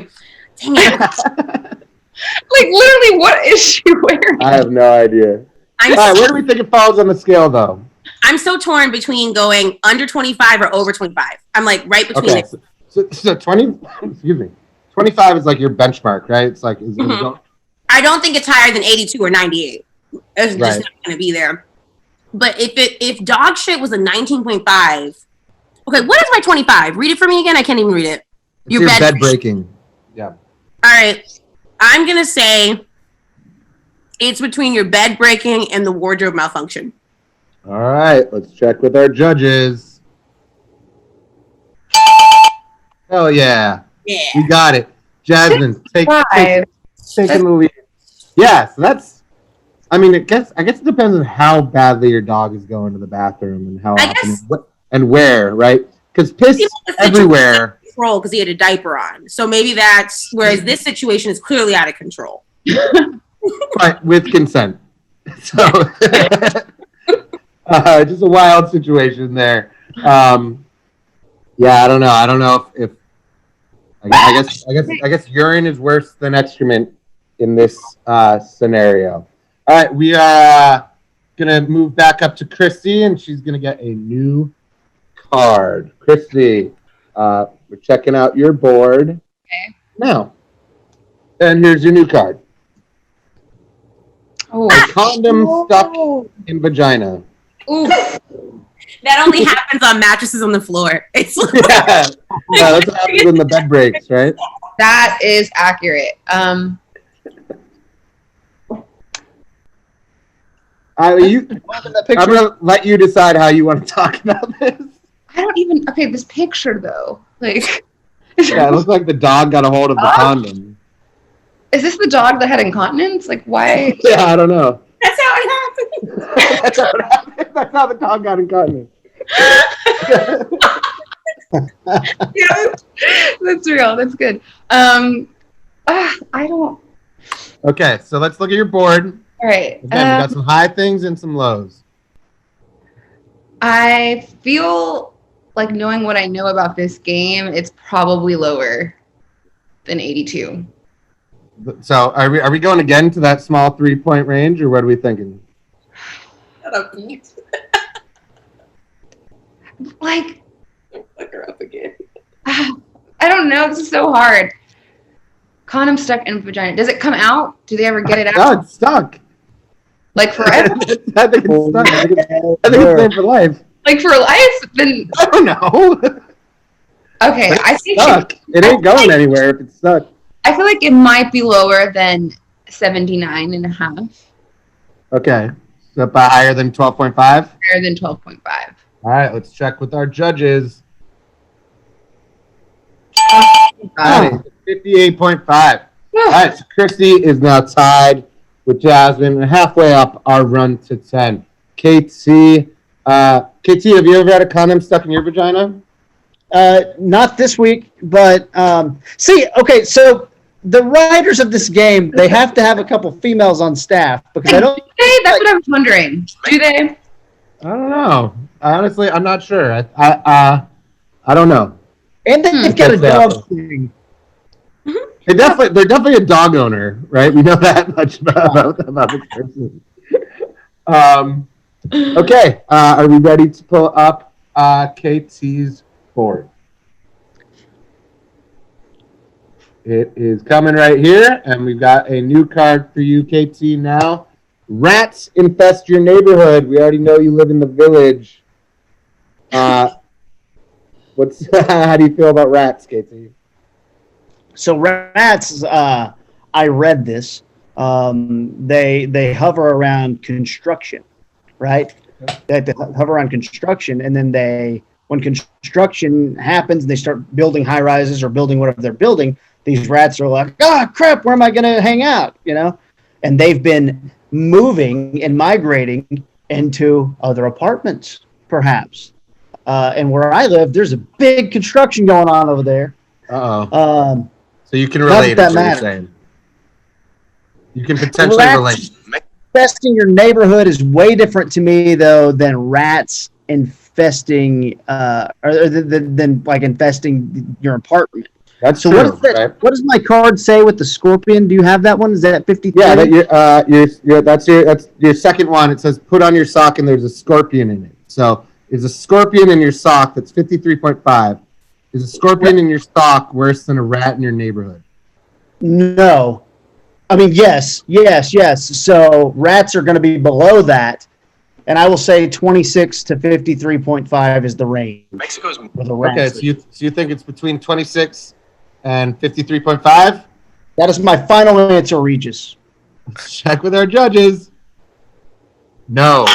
dang it. Like, literally, what is she wearing? I have no idea. All right, where do we think it falls on the scale, though? I'm so torn between going under 25 or over 25. I'm like right between Okay, it. so 20. Excuse me. 25 is like your benchmark, right? It's like I don't think it's higher than 82 or 98. It's just Right. not going to be there. But if dog shit was a 19.5, okay, what is my 25? Read it for me again. I can't even read it. your bed breaking. Yeah. All right, I'm gonna say it's between your bed breaking and the wardrobe malfunction. All right, let's check with our judges. Hell yeah. Yeah. We got it. Jasmine, take Five. in the lead. Yeah, so that's. I mean, I guess it depends on how badly your dog is going to the bathroom and how I often guess- and where, right? Because piss everywhere. Control because he had a diaper on. So maybe that's whereas this situation is clearly out of control. But with consent. So, just a wild situation there. Yeah, I don't know. I don't know if I guess urine is worse than excrement in this scenario. All right, we are gonna move back up to Christy, and she's gonna get a new card. Christy, we're checking out your board now, and here's your new card. Oh, A condom stuck in vagina. ooh. That only happens on mattresses on the floor. It's Yeah, that's what happens when the bed breaks, right? That is accurate. I'm gonna let you decide how you want to talk about this. I don't even. Okay, this picture though. Like, Yeah, it looks like the dog got a hold of the condom. is this the dog that had incontinence? Like, why? Yeah, I don't know. that's how it happens. That's how it happened. That's how the dog got incontinent. Yeah, that's real. That's good. I don't. Okay, so let's look at your board. All right. Again, we got some high things and some lows. I feel like knowing what I know about this game, it's probably lower than 82. So are we going again to that small 3-point range, or what are we thinking? Like, Look her up again. I don't know. This is so hard. Condom stuck in vagina. Does it come out? Do they ever get it No, out? it's stuck. Like forever? I think it's stuck. I think it's there for life. Like for life? Then I don't know. okay. But I it's think stuck. It ain't going anywhere if it's stuck. I feel like it might be lower than 79 and a half. Okay. So by higher than 12.5? Higher than 12.5. All right, let's check with our judges. Uh, 58.5. All right, so Christy is now tied with Jasmine and halfway up our run to 10. KT, KT, have you ever had a condom stuck in your vagina? Not this week, but okay, so the writers of this game, they have to have a couple females on staff because I don't. Hey, that's what I was wondering. Do they? I don't know. Honestly, I'm not sure. I don't know. And they've got a dog thing. They're definitely a dog owner, right? We know that much about this person. Okay, are we ready to pull up KT's board? It is coming right here, and we've got a new card for you, KT, now. Rats infest your neighborhood. We already know you live in the village. How do you feel about rats, KT? So rats, I read this. They hover around construction, right? They hover around construction, and then when construction happens, they start building high rises or building whatever they're building. These rats are like, crap, where am I going to hang out? And they've been moving and migrating into other apartments, perhaps. And where I live, there's a big construction going on over there. Uh-oh. So you can relate to what you're saying. You can potentially relate. Infesting your neighborhood is way different to me, though, than rats infesting, or than like infesting your apartment. That's so. True, right? What does my card say with the scorpion? Do you have that one? Is that 53? Yeah, that's your second one. It says put on your sock and there's a scorpion in it. So is a scorpion in your sock that's 53.5. Is a scorpion in your sock worse than a rat in your neighborhood? No. I mean, yes. So rats are going to be below that. And I will say 26 to 53.5 is the range. Mexico's for the rats. Okay, so you think it's between 26 and 53.5? That is my final answer, Regis. Let's check with our judges. No.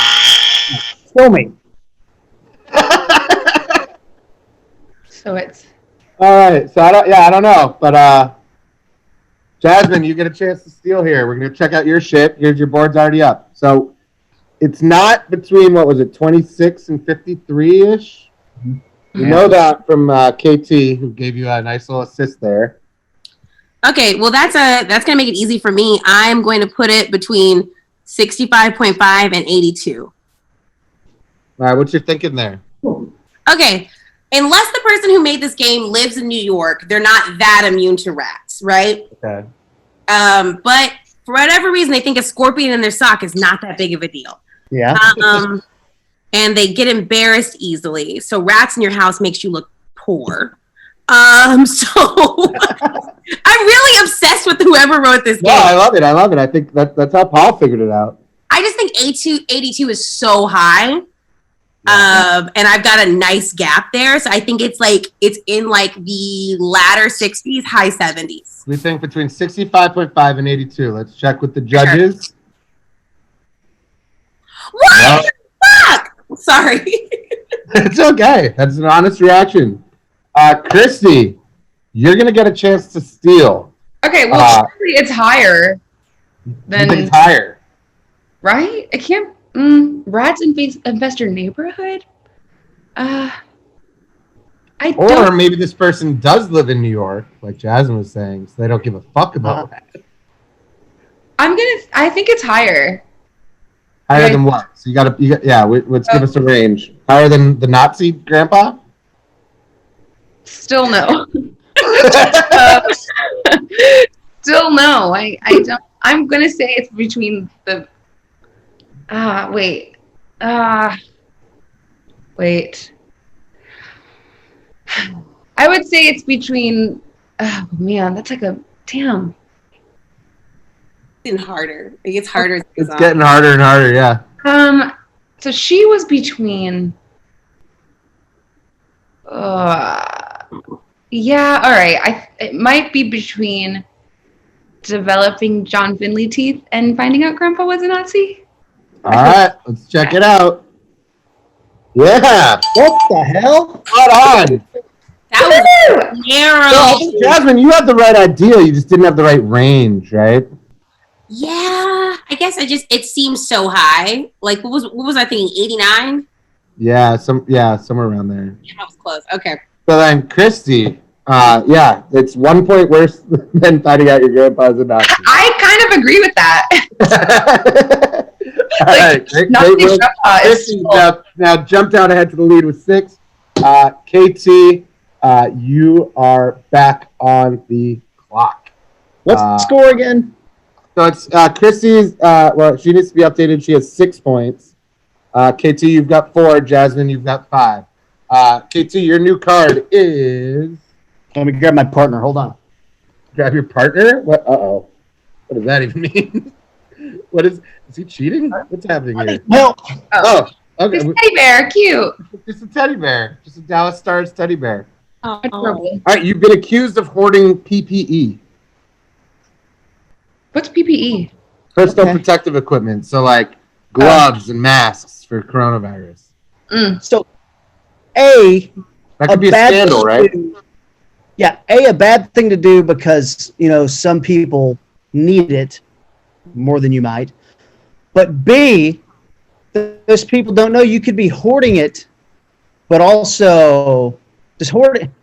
Show me. So it's all right. So I don't know, but Jasmine, you get a chance to steal here. We're gonna check out your shit. Here's your board's already up. So it's not between 26 and 53-ish. You know that from KT, who gave you a nice little assist there. Okay, well that's gonna make it easy for me. I'm going to put it between 65.5 and 82. All right, what's your thinking there? Okay. Unless the person who made this game lives in New York, they're not that immune to rats, right? Okay. But for whatever reason, they think a scorpion in their sock is not that big of a deal. Yeah. And they get embarrassed easily. So rats in your house makes you look poor. So I'm really obsessed with whoever wrote this game. Yeah, I love it. I think that's how Paul figured it out. I just think 82 is so high. And I've got a nice gap there. So I think it's in the latter 60s, high 70s. We think between 65.5 and 82. Let's check with the judges. What? Fuck! Sorry. It's okay. That's an honest reaction. Christy, you're going to get a chance to steal. okay. Well, surely it's higher You think than it's higher? right. I can't. Rats infest your neighborhood. I Or don't. maybe this person does live in New York, like Jasmine was saying, so they don't give a fuck about that. I think it's higher. Higher than what? So let's give us a range. Higher than the Nazi grandpa? Still no. Still no. I don't. I'm gonna say it's between the. Wait. Wait. I would say it's between. Oh man, that's like a damn. It's harder. It gets harder. It's getting harder and harder, yeah. So she was between. Yeah. All right. It might be between developing John Finley teeth and finding out Grandpa was a Nazi. All right, let's check it out. Yeah, What the hell? spot on. That was So, narrow. I think, Jasmine, you had the right idea. You just didn't have the right range, right? Yeah, I guess it seems so high. Like what was I thinking? 89? Yeah, somewhere around there. Yeah, that was close. Okay. So then, Christy, yeah, it's 1 point worse than finding out your grandpa's a Nazi. I kind of agree with that. All right, great work. Christy now jumped out ahead to the lead with 6. KT, you are back on the clock. What's the score again? So it's Christy's, well, she needs to be updated. She has 6 points. KT, you've got 4. Jasmine, you've got 5. KT, your new card is... Let me grab my partner. Hold on. Grab your partner? What? Uh-oh. What does that even mean? Is he cheating? What's happening here? Well, Oh, okay. This teddy bear, cute. Just a teddy bear. Just a Dallas Stars teddy bear. Oh. All right, you've been accused of hoarding PPE. What's PPE? Personal protective equipment. So, like, gloves and masks for coronavirus. so A, That could be a scandal, right? Yeah, a bad thing to do because, some people need it more than you might. But B, those people don't know you could be hoarding it, but also just hoarding.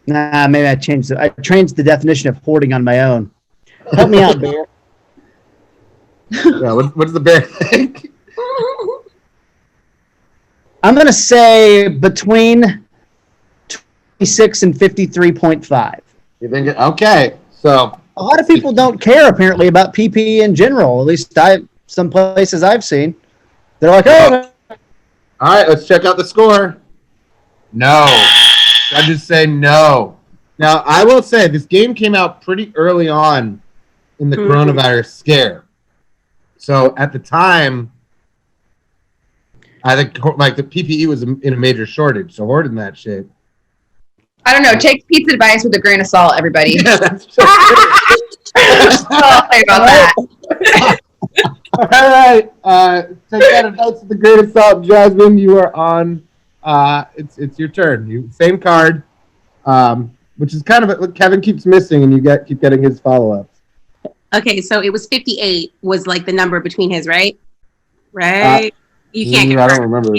Nah, maybe I changed the definition of hoarding on my own. Help me out, Bear. Yeah, what does the bear think? I'm going to say between 26 and 53.5. You think okay. So A lot of people don't care apparently about PPE in general. At least some places I've seen. They're like, oh, all right, let's check out the score. No. I just say no. Now, I will say this game came out pretty early on in the coronavirus scare. So at the time, I think like the PPE was in a major shortage. So hoarding that shit. I don't know. Take Pete's advice with a grain of salt, everybody. Yeah, that's just I'll say about that. all right. Take that advice with a grain of salt, Jasmine. You are on. It's your turn. Same card, which is kind of what Kevin keeps missing, and you keep getting his follow-ups. Okay, so it was 58 was like the number between his, right? Right? You can't get I don't remember.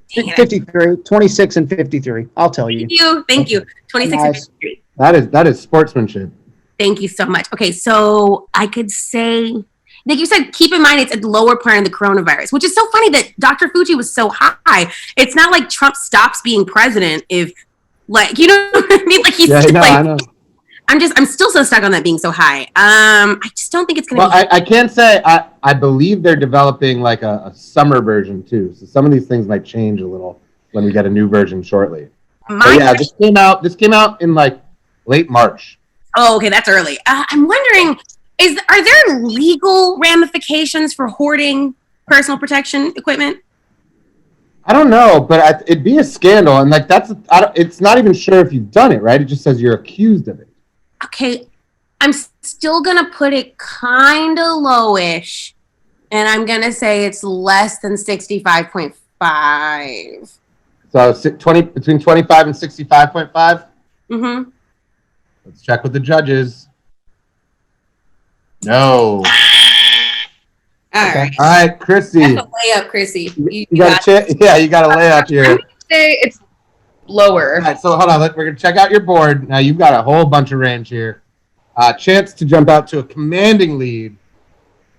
53, 26 and 53. I'll tell you. Thank you. 26 and Nice. 53. That is sportsmanship. Thank you so much. Okay, so I could say, like you said, keep in mind it's at the lower part of the coronavirus, which is so funny that Dr. Fauci was so high. It's not like Trump stops being president if, like, you know what I mean? Like he's just I know. I'm still so stuck on that being so high. I just don't think it's gonna be. I can say I believe they're developing like a summer version too. So some of these things might change a little when we get a new version shortly. This came out in like late March. Oh, okay, that's early. I'm wondering, are there legal ramifications for hoarding personal protection equipment? I don't know, but it'd be a scandal, and like it's not even sure if you've done it, right? It just says you're accused of it. Okay, I'm still gonna put it kind of lowish, and I'm gonna say it's less than 65.5. So between 25 and 65.5. Mm-hmm. Let's check with the judges. No. All right. All right, Chrissy. That's a layup, Chrissy. You got a you got a layup here. I'm gonna say it's lower. All right, so hold on. We're going to check out your board. Now, you've got a whole bunch of range here. Chance to jump out to a commanding lead.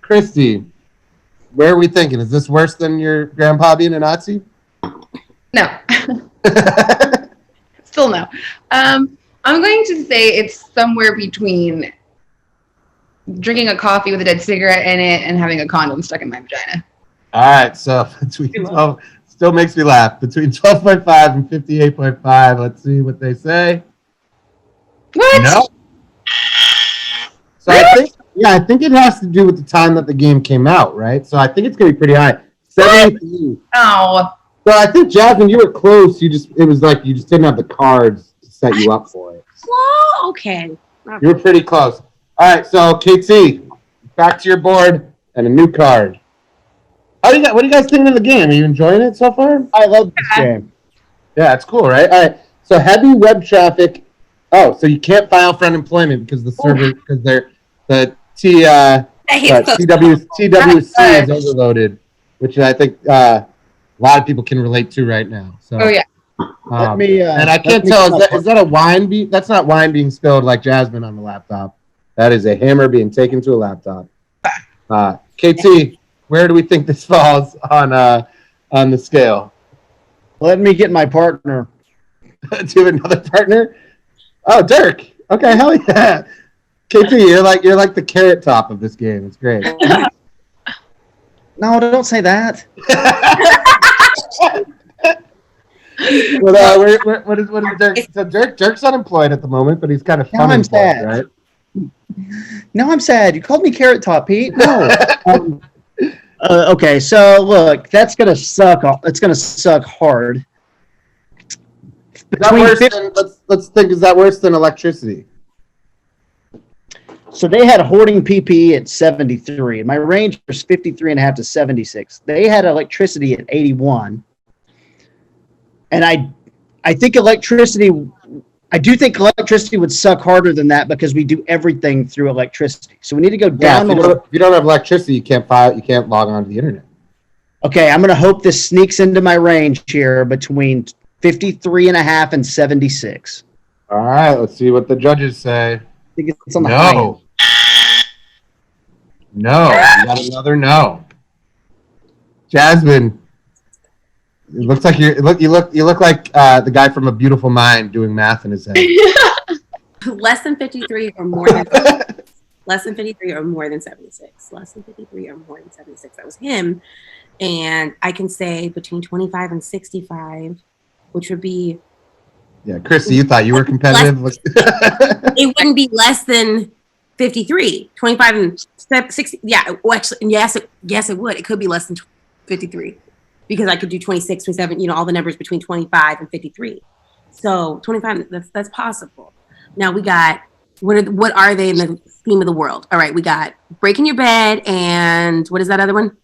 Christy, where are we thinking? Is this worse than your grandpa being a Nazi? No. Still no. I'm going to say it's somewhere between drinking a coffee with a dead cigarette in it and having a condom stuck in my vagina. All right, so between 12, still makes me laugh. Between 12.5 and 58.5. Let's see what they say. What? No. So Really? I think it has to do with the time that the game came out, right? So I think it's going to be pretty high. 73. Oh. So I think, Jasmine, you were close. It was like you just didn't have the cards to set you up for it. Whoa, okay. You were pretty close. All right, so KT, back to your board and a new card. What do you guys think of the game? Are you enjoying it so far? I love this game. Yeah, it's cool, right? All right. So heavy web traffic. Oh, so you can't file for unemployment because the server because the TWC is overloaded, which I think a lot of people can relate to right now. So. Oh yeah. And I can't tell. Is that a wine? That's not wine being spilled like Jasmine on the laptop. That is a hammer being taken to a laptop. KT, where do we think this falls on the scale? Let me get my partner. Do you have another partner? Oh, Dirk. Okay, hell yeah. KT, you're like the carrot top of this game. It's great. No, don't say that. What is Dirk? So Dirk's unemployed at the moment, but he's kind of fun employed, right? No, I'm sad. You called me Carrot Top, Pete. No. Okay, so look, that's gonna suck. It's gonna suck hard. Let's think. Is that worse than electricity? So they had hoarding PPE at 73, and my range was 53.5 to 76. They had electricity at 81, and I think electricity. I do think electricity would suck harder than that because we do everything through electricity. So we need to go down. If you don't have electricity, you can't log on to the internet. Okay, I'm going to hope this sneaks into my range here between 53.5 and 76. All right, let's see what the judges say. I think it's on the high end. No, you got another no. Jasmine, it looks like you look like the guy from A Beautiful Mind doing math in his head. Less than 53 or more than less than 53 or more than 76. Less than 53 or more than 76. That was him. And I can say between 25 and 65, which would be. Yeah, Christy, you thought you were competitive. It wouldn't be less than 53. 25 and 60. Yeah, well, actually, yes, it would. It could be less than 53 because I could do 26, 27. All the numbers between 25 and 53. So 25. That's possible. Now we got what are they in the scheme of the world? All right, we got breaking your bed and what is that other one?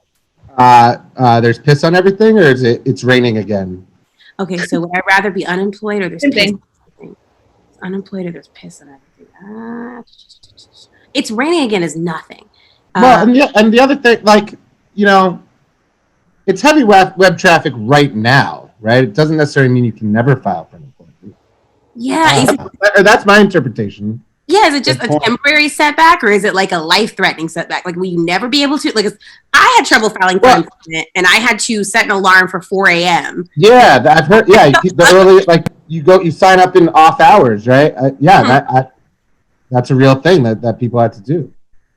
There's piss on everything, or is it's raining again? Okay, so would I rather be unemployed or there's piss on everything? Unemployed or there's piss on everything? It's raining again is nothing. Well, and the other thing, it's heavy web traffic right now, right? It doesn't necessarily mean you can never file for unemployment. Yeah. That's my interpretation. Yeah, is it just a temporary setback or is it like a life-threatening setback? Like, will you never be able to? Like, I had trouble filing for unemployment and I had to set an alarm for 4 a.m. Yeah, I've heard. Yeah, you sign up in off hours, right? That's a real thing that people have to do.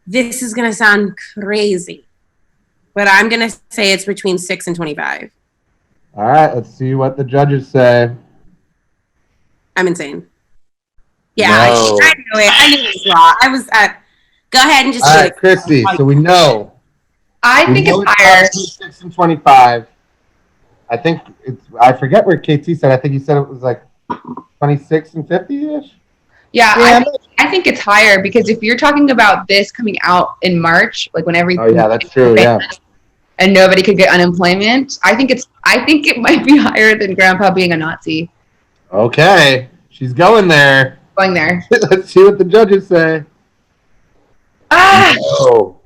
This is going to sound crazy, but I'm going to say it's between 6 and 25. All right, let's see what the judges say. I'm insane. Yeah, no. I knew it. I knew it was wrong. I was go ahead and just all do right, it. Christy, so we know. I think it's higher. 6 and 25. I think I forget where KT said. I think he said it was like 26 and 50-ish. Yeah. I think it's higher because if you're talking about this coming out in March, like when everything. Oh yeah, that's true. Yeah. And nobody could get unemployment. I think it might be higher than Grandpa being a Nazi. Okay, she's going there. Going there. Let's see what the judges say. Oh.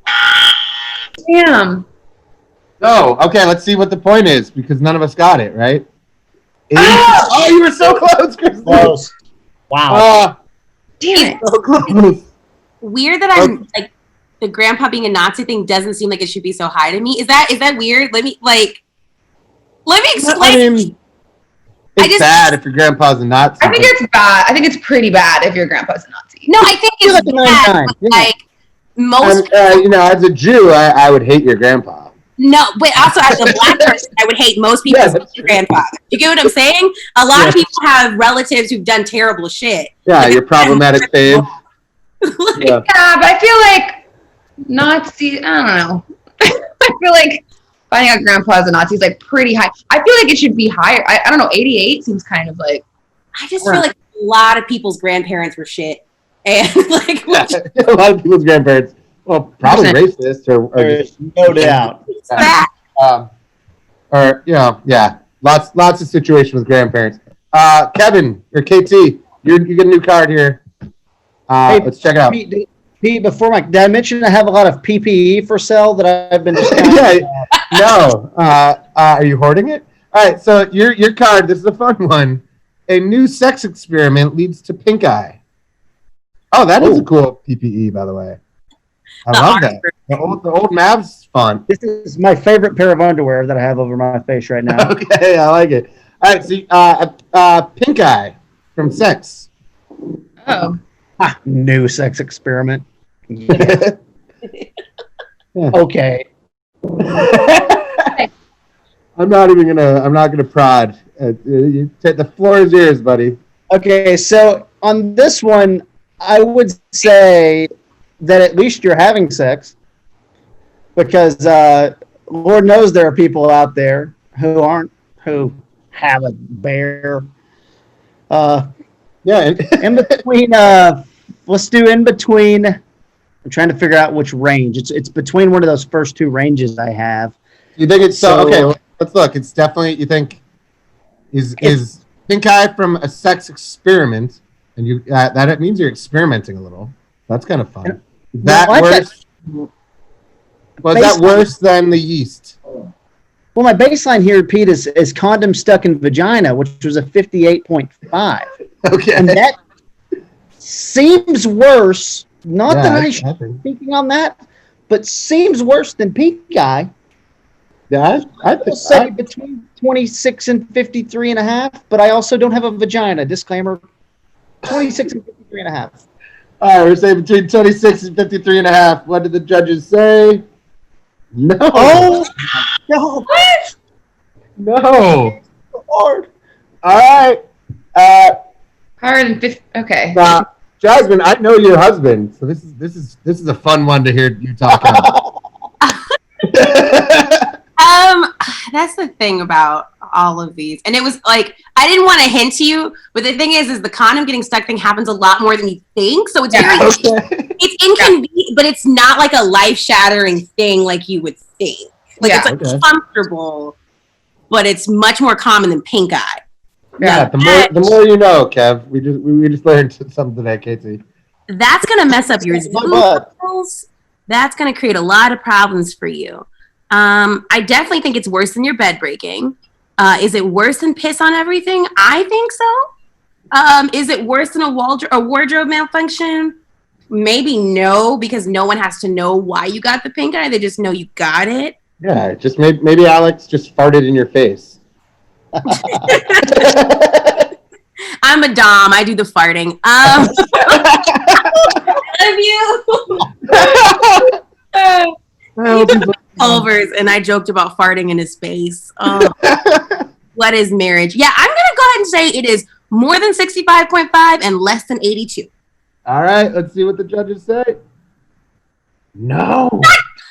Damn. No. Okay, let's see what the point is because none of us got it, right? Oh, you were so close, Christy. Close. Wow. Damn it. So close. Weird that I'm like the Grandpa being a Nazi thing doesn't seem like it should be so high to me. Is that weird? Let me explain. I mean, it's bad if your grandpa's a Nazi. I think it's bad. I think it's pretty bad if your grandpa's a Nazi. No, I think it's bad. Like most. As a Jew, I would hate your grandpa. No, but also as a Black person, I would hate most people's grandfather. You get what I'm saying? A lot of people have relatives who've done terrible shit. Yeah, you're problematic, babe. Yeah, but I feel like Nazi. I don't know. I feel like finding out grandpa as a Nazi is like pretty high. I feel like it should be higher. I don't know. 88 seems kind of like. I just feel like a lot of people's grandparents were shit, and like a lot of people's grandparents. Well, probably racist or There's no doubt. Or yeah, lots of situations with grandparents. Kevin or KT, you get a new card here. Let's check it out. Pete, before did I mention I have a lot of PPE for sale that I've been just No. Are you hoarding it? All right, so your card, this is a fun one. A new sex experiment leads to pink eye. Oh, that is a cool PPE, by the way. I love that. The old Mavs font. This is my favorite pair of underwear that I have over my face right now. Okay, I like it. All right, so pink eye from Sex. Oh. New sex experiment. Yeah. Okay. I'm not gonna prod. The floor is yours, buddy. Okay, so on this one, I would say that at least you're having sex, because Lord knows there are people out there who have a bear. In between. Let's do in between. I'm trying to figure out which range. It's between one of those first two ranges I have. You think it's okay? Let's look. It's definitely, you think is pink eye from a sex experiment, and you that means you're experimenting a little. That's kind of fun. Is that worse? Was that worse than the yeast? Well, my baseline here, Pete, is condom stuck in vagina, which was a 58.5. Okay, and that seems worse. Not that I should be thinking on that, but seems worse than pink eye. Yeah, I will say between 26 and 53 and a half, but I also don't have a vagina. Disclaimer, 26 and 53 and a half. All right, we're saying between 26 and 53 and a half. What did the judges say? No. Oh, no. What? No. Lord. All right. Hard and 50. Okay. Jasmine, I know your husband, so this is a fun one to hear you talk about. That's the thing about all of these, and it was like I didn't want to hint to you, but the thing is the condom getting stuck thing happens a lot more than you think. So it's it's inconvenient, but it's not like a life-shattering thing like you would think. Like it's comfortable, but it's much more common than pink eye. Yeah, the more you know, Kev. We just learned something today, Katie. That's gonna mess up your Zoom calls. That's gonna create a lot of problems for you. I definitely think it's worse than your bed breaking. Is it worse than piss on everything? I think so. Is it worse than a wardrobe malfunction? Maybe no, because no one has to know why you got the pink eye. They just know you got it. Yeah, just maybe Alex just farted in your face. I'm a dom. I do the farting. I love you. Culvers, and I joked about farting in his face. What is marriage? Yeah, I'm gonna go ahead and say it is more than 65.5 and less than 82. All right, let's see what the judges say. No.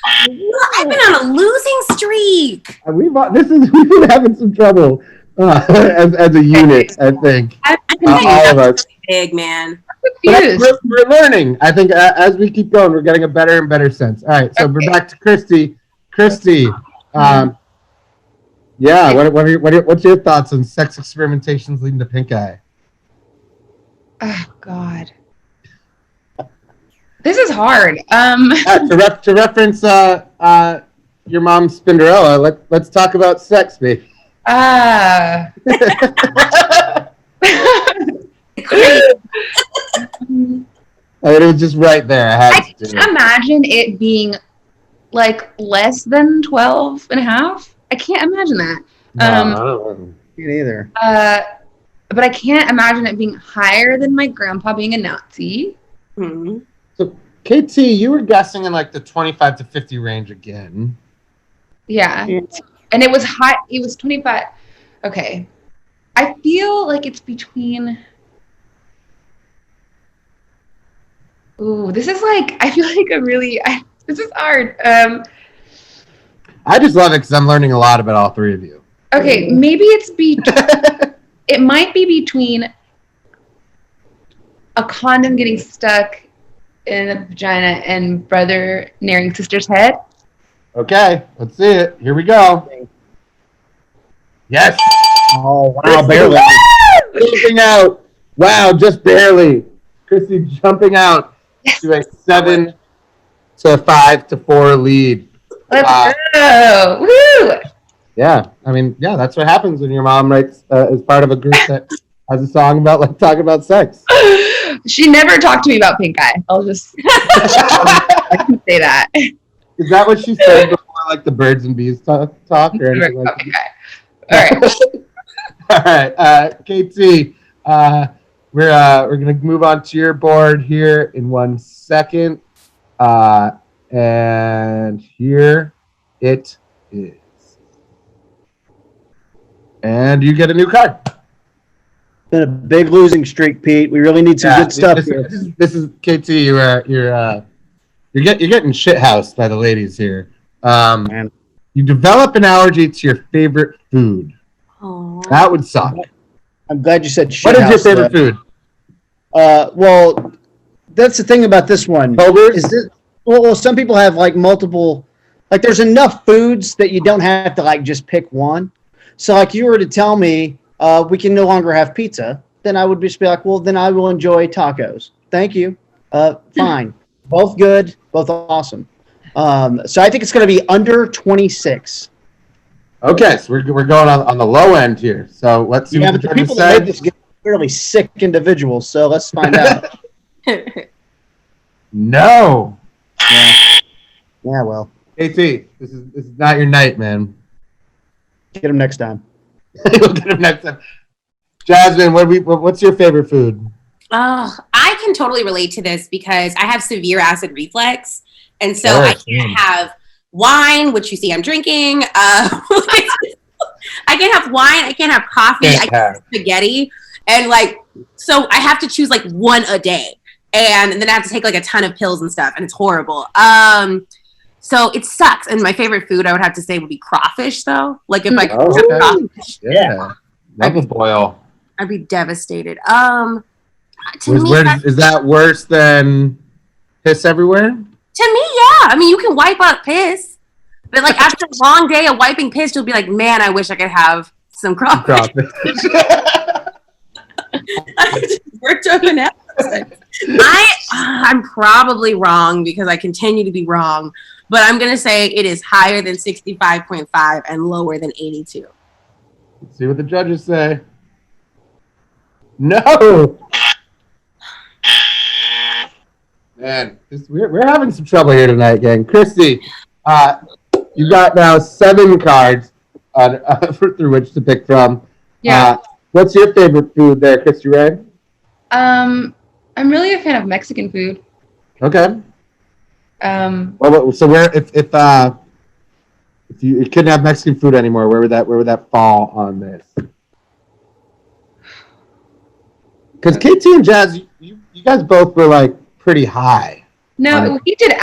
I've been on a losing streak. We've been having some trouble as a unit. I think all of us. Big man. We're learning. I think as we keep going, we're getting a better and better sense. All right, so we're back to Christy. Christy, what's your thoughts on sex experimentations leading to pink eye? Oh God, this is hard. To reference your mom's Spinderella, let's talk about sex, baby. It was just right there. I can't imagine it being like less than 12 and a half. I can't imagine that. Me neither. But I can't imagine it being higher than my grandpa being a Nazi. Mm-hmm. So, KT, you were guessing in like the 25 to 50 range again. Yeah. And it was high. It was 25. Okay. I feel like it's between. Ooh, this is like, I feel like this is hard. I just love it because I'm learning a lot about all three of you. Okay, maybe it might be between a condom getting stuck in a vagina and brother nearing sister's head. Okay, let's see it. Here we go. Yes. Oh, wow, barely. Jumping out. Wow, just barely. Christy jumping out to a 7-5 to 4 lead. Let's go. Woo! Yeah, I mean, yeah, that's what happens when your mom writes as part of a group that has a song about like talking about sex. She never talked to me about pink eye. I'll just I can say that. Is that what she said before, like the birds and bees talk or anything like that? All right. All right, KT, we're gonna move on to your board here in 1 second, and here it is, and you get a new card. Been a big losing streak, Pete. We really need some good stuff this, here. This is KT. You're getting shithoused by the ladies here. Man. You develop an allergy to your favorite food. Oh. That would suck. I'm glad you said shit. What is your favorite food? Well, that's the thing about this one. Boulders? Is this, well, some people have like multiple, like there's enough foods that you don't have to like just pick one. So like you were to tell me we can no longer have pizza, then I would just be like, well, then I will enjoy tacos. Thank you. Fine. Both good, both awesome. So I think it's going to be under 26. Okay, so we're going on the low end here. So let's see what the but the judges people that say. made this game are fairly sick individuals, so let's find out. No. Yeah, well, KT, this is not your night, man. get them next time. We'll get him next time. Jasmine, what's your favorite food? Oh, I can totally relate to this because I have severe acid reflux. And so I can't have wine, which you see I'm drinking. I can't have wine. I can't have coffee. I can't have spaghetti. And like, so I have to choose like one a day. And then I have to take like a ton of pills and stuff. And it's horrible. So it sucks. And my favorite food I would have to say would be crawfish though. Like if I could have crawfish. Yeah. Love a boil. I'd be devastated. Is that worse than piss everywhere? To me, yeah. I mean, you can wipe out piss, but like after a long day of wiping piss, you'll be like, "Man, I wish I could have some crawfish." Worked up an episode. I'm probably wrong because I continue to be wrong, but I'm gonna say it is higher than 65.5 and lower than 82. Let's see what the judges say. No. Man, we're having some trouble here tonight, gang. Christy, you got now 7 cards through which to pick from. Yeah. What's your favorite food there, Christy Ray? I'm really a fan of Mexican food. Okay. Well, so where if you couldn't have Mexican food anymore, where would that fall on this? Because KT and Jazz, you guys both were like pretty high. No, he did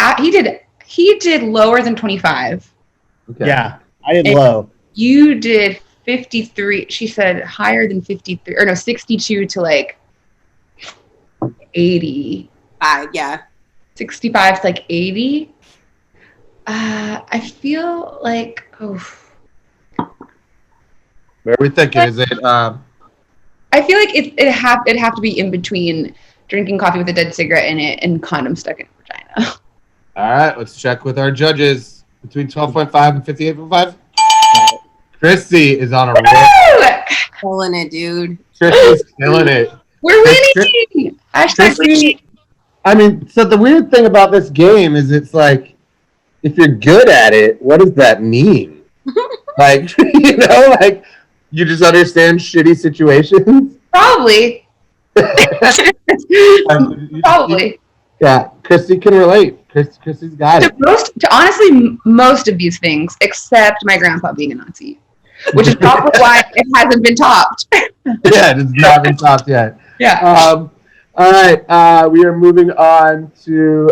lower than 25. Okay. Yeah, I did low. You did 53. She said higher than 53, or no, 62 to like 80. Yeah. 65 to like 80. I feel like, Where are we thinking? Is it? I feel like it'd have to be in between drinking coffee with a dead cigarette in it and condom stuck in a vagina. All right, let's check with our judges. Between 12.5 and 58.5. Christy is on a roll. Killing it, dude. Christy's killing it. We're winning! Hashtag winning. I mean, so the weird thing about this game is it's like, if you're good at it, what does that mean? Like, like you just understand shitty situations? Probably. Probably. Yeah, Christy can relate. Christy's got it. To honestly most of these things, except my grandpa being a Nazi, which is probably why it hasn't been topped. Yeah, it has not been topped yet. Yeah. All right, we are moving on to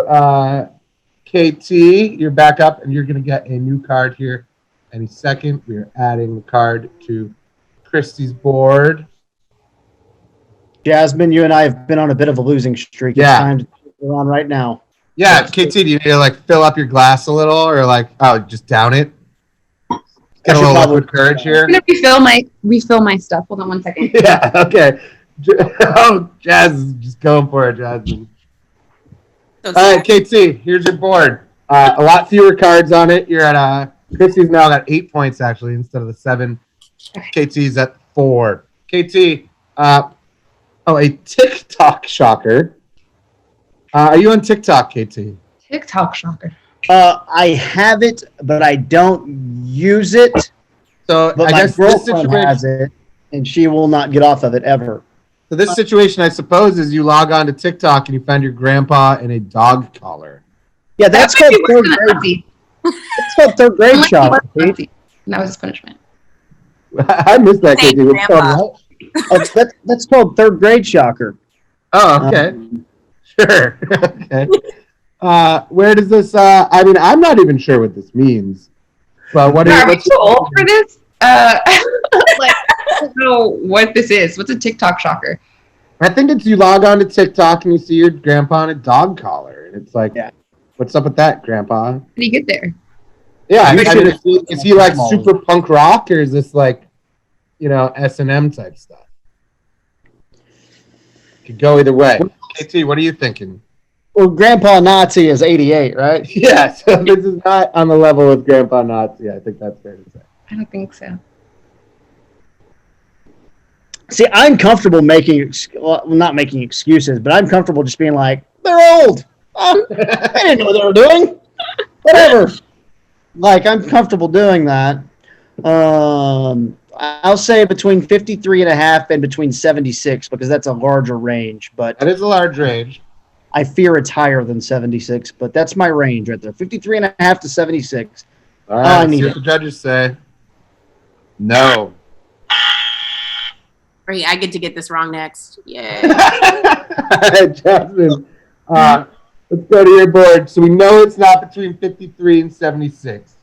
KT. You're back up, and you're going to get a new card here any second. We are adding the card to Christy's board. Jasmine, you and I have been on a bit of a losing streak. Yeah. It's time to go on right now. Yeah, KT, do you need to like fill up your glass a little, or like just down it? Get a little liquid courage here. I'm gonna refill my stuff. Hold on one second. Yeah. Okay. Oh, Jazz is just going for it, Jasmine. All right, KT, here's your board. A lot fewer cards on it. You're at Christy's now got 8 points actually instead of the 7. KT's at 4. KT, a TikTok shocker. Are you on TikTok, KT? TikTok shocker. I have it, but I don't use it. So But I my guess this girlfriend situation, has it, and she will not get off of it ever. so this situation, I suppose, is you log on to TikTok and you find your grandpa in a dog collar. Yeah, that's called third grade. That's called third grade shocker. Pete. That was his punishment. I missed that, KT. What's called what? That's called third grade shocker. Oh, okay. Sure. Okay. Where does this? I mean, I'm not even sure what this means. But what Are we too old for this? Like, I don't know what this is. What's a TikTok shocker? I think it's you log on to TikTok and you see your grandpa in a dog collar, and it's like, what's up with that, Grandpa? How did he get there? Yeah, I You mean, should- is he like super punk rock, or is this like, S&M type stuff? Could go either way. KT, what are you thinking? Well, Grandpa Nazi is 88, right? Yeah, so this is not on the level with Grandpa Nazi. I think that's fair to say. I don't think so. See, I'm comfortable not making excuses, but I'm comfortable just being like, they're old. Oh, I didn't know what they were doing. Whatever. Like, I'm comfortable doing that. I'll say between 53 and a half and between 76 because that's a larger range. But That is a large range. I fear it's higher than 76, but that's my range right there. 53 and a half to 76. All right, let's see what the judges say. No. Great, I get to get this wrong next. Yeah. All right, Jasmine. Let's go to your board. So we know it's not between 53 and 76.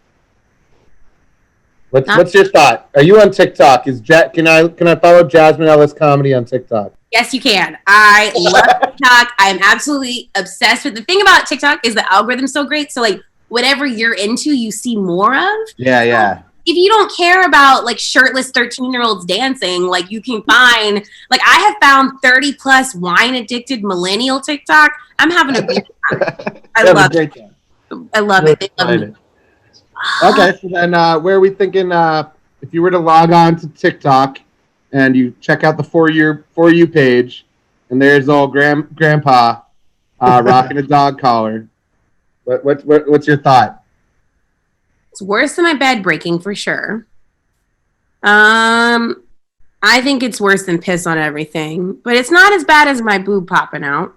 What's your thought? Are you on TikTok? Can I follow Jasmine Ellis comedy on TikTok? Yes, you can. I love TikTok. I am absolutely obsessed with the thing about TikTok is the algorithm's so great. So like whatever you're into, you see more of. Yeah. If you don't care about like shirtless 13-year-olds dancing, like you can find, like I have found 30 plus wine addicted millennial TikTok. I'm having a great time. I love it. I love it. They love me. Okay, so then where are we thinking if you were to log on to TikTok and you check out the For You page and there's old grandpa rocking a dog collar, what's your thought? It's worse than my bed breaking for sure. I think it's worse than piss on everything, but it's not as bad as my boob popping out.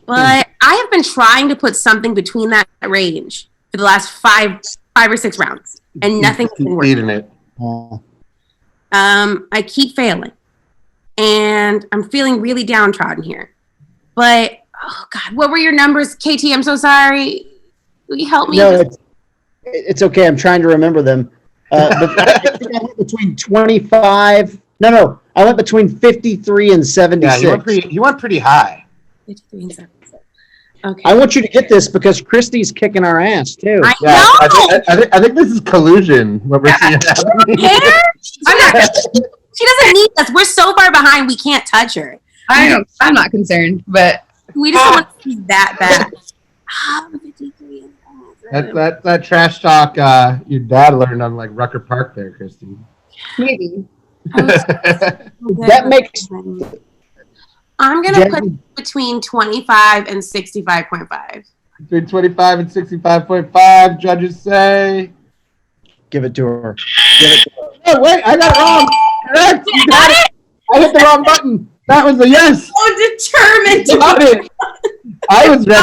But I have been trying to put something between that range for the last five or six rounds, and nothing's been working. Eating it. I keep failing, and I'm feeling really downtrodden here. But oh God, what were your numbers, KT? I'm so sorry. Will you help me? No, it's okay. I'm trying to remember them. But I think I went between 25. No. I went between 53 and 76. Yeah, you went pretty high. 53 and 76. Okay. I want you to get this because Christy's kicking our ass too. I Yeah, know. I think this is collusion. What we're seeing happening. She doesn't need us. We're so far behind. We can't touch her. I'm not concerned, but We just don't want to see that bad. 53. That trash talk your dad learned on like Rucker Park there, Christy. maybe. That makes I'm gonna put between 25 and 65.5. Between 25 and 65.5, judges say. give it to her. Oh wait, I got it wrong. Correct. You got it. I hit the wrong button. That was a yes. So determined. You got it. I was ready.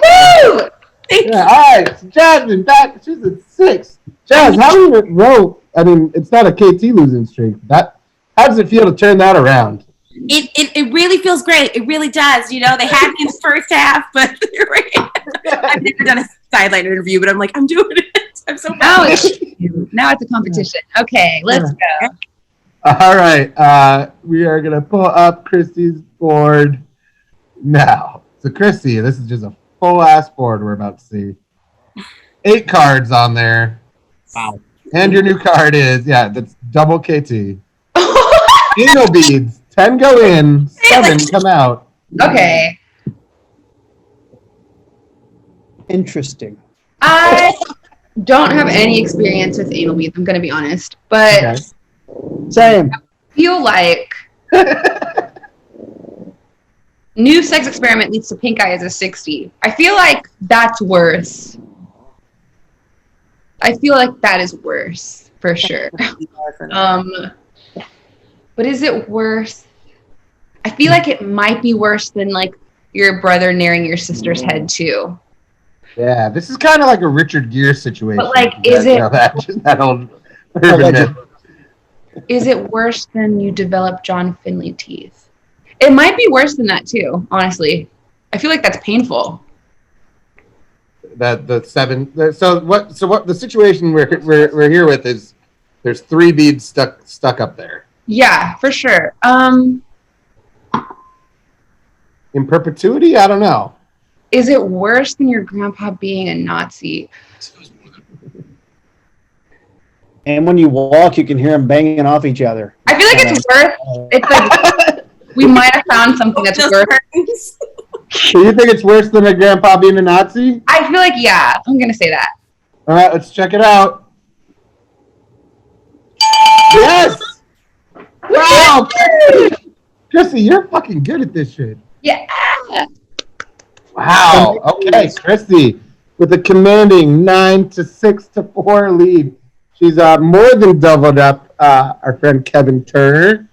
Woo! Yeah, all right, so Jasmine back. She's at 6. Jazz, how do you roll? I mean, it's not a KT losing streak. How does it feel to turn that around? It really feels great. It really does. You know, they had me in the first half, but I've never done a sideline interview, but I'm like, I'm doing it. I'm so Now proud. it's a competition. Okay, let's go. All right, we are gonna pull up Christy's board now. So Christy, this is just a full ass board we're about to see. 8 cards on there. Wow. And your new card is, that's double KT. Anal beads. 10 go in, 7 come out. Okay. Interesting. I don't have any experience with anal beads, I'm going to be honest. But Okay. Same. I feel like new sex experiment leads to pink eye as a 60. I feel like that's worse. I feel like that is worse for sure. But is it worse? I feel like it might be worse than like your brother naring your sister's head too. Yeah, this is kind of like a Richard Gere situation. But like, is it that old urban myth. Is it worse than you develop John Finley teeth? It might be worse than that too, honestly. I feel like that's painful. That the 7. So what the situation we're here with is there's 3 beads stuck up there. Yeah, for sure. In perpetuity? I don't know. Is it worse than your grandpa being a Nazi? And when you walk, you can hear them banging off each other. I feel like it's worse. It's like we might have found something that's worse. So you think it's worse than a grandpa being a Nazi? I feel like, yeah, I'm going to say that. All right, let's check it out. Yes! Wow! Christy, you're fucking good at this shit. Yeah. Wow. Okay, Christy with a commanding 9-6-4 lead. She's more than doubled up our friend Kevin Turner.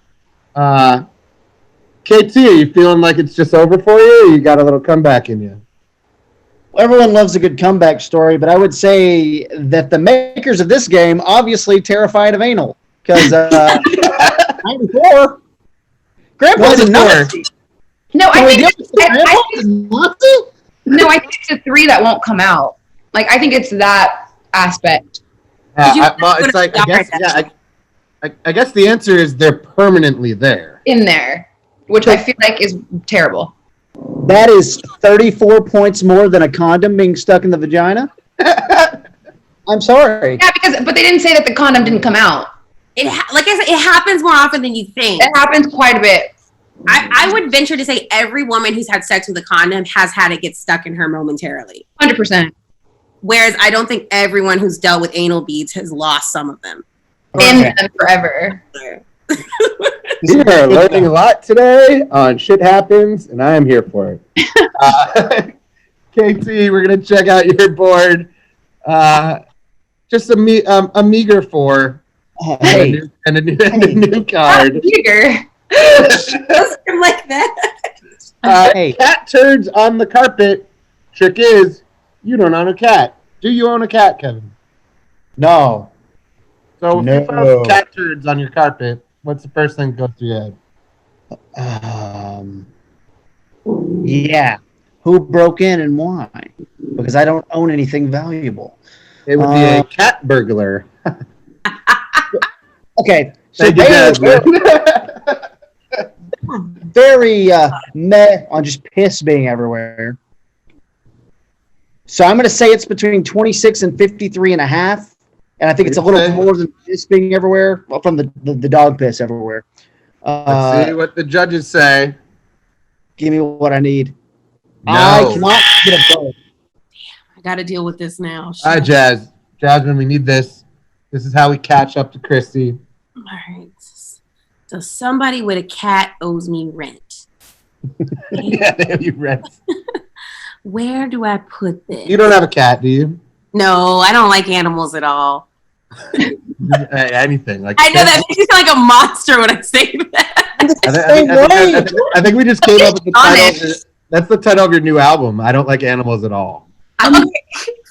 KT, are you feeling like it's just over for you, or you got a little comeback in you? Everyone loves a good comeback story, but I would say that the makers of this game obviously terrified of anal. Because 94, Grandpa's a Nazi. No, I think No, I think it's the 3 that won't come out. Like, I think it's that aspect. It's like I guess the answer is they're permanently there. In there, which I feel like is terrible. That is 34 points more than a condom being stuck in the vagina. I'm sorry. Yeah, but they didn't say that the condom didn't come out. Like I said, it happens more often than you think. It happens quite a bit. I would venture to say every woman who's had sex with a condom has had it get stuck in her momentarily. 100%. Whereas I don't think everyone who's dealt with anal beads has lost some of them. In them forever. We are learning a lot today on Shit Happens, and I am here for it. KT, we're going to check out your board. Just a meager 4. Hey. And a new card. Meager. Like that. Hey. Cat turds on the carpet. Trick is, you don't own a cat. Do you own a cat, Kevin? No. So if you found cat turds on your carpet, what's the first thing that goes through your head? Yeah. Who broke in and why? Because I don't own anything valuable. It would be a cat burglar. Okay. So Thank you, Jasmine. very meh on just piss being everywhere. So I'm going to say it's between 26 and 53 and a half. And I think it's a little more than piss being everywhere. Well, from the dog piss everywhere. Let's see what the judges say. Give me what I need. No. I cannot get a vote. I got to deal with this now. All right, Jasmine, we need this. This is how we catch up to Christy. All right. So somebody with a cat owes me rent. Yeah, they owe you rent. Where do I put this? You don't have a cat, do you? No, I don't like animals at all. Anything. Like I know that makes me sound like a monster when I say that. I think we just came up with the title. That's the title of your new album. I don't like animals at all. Okay.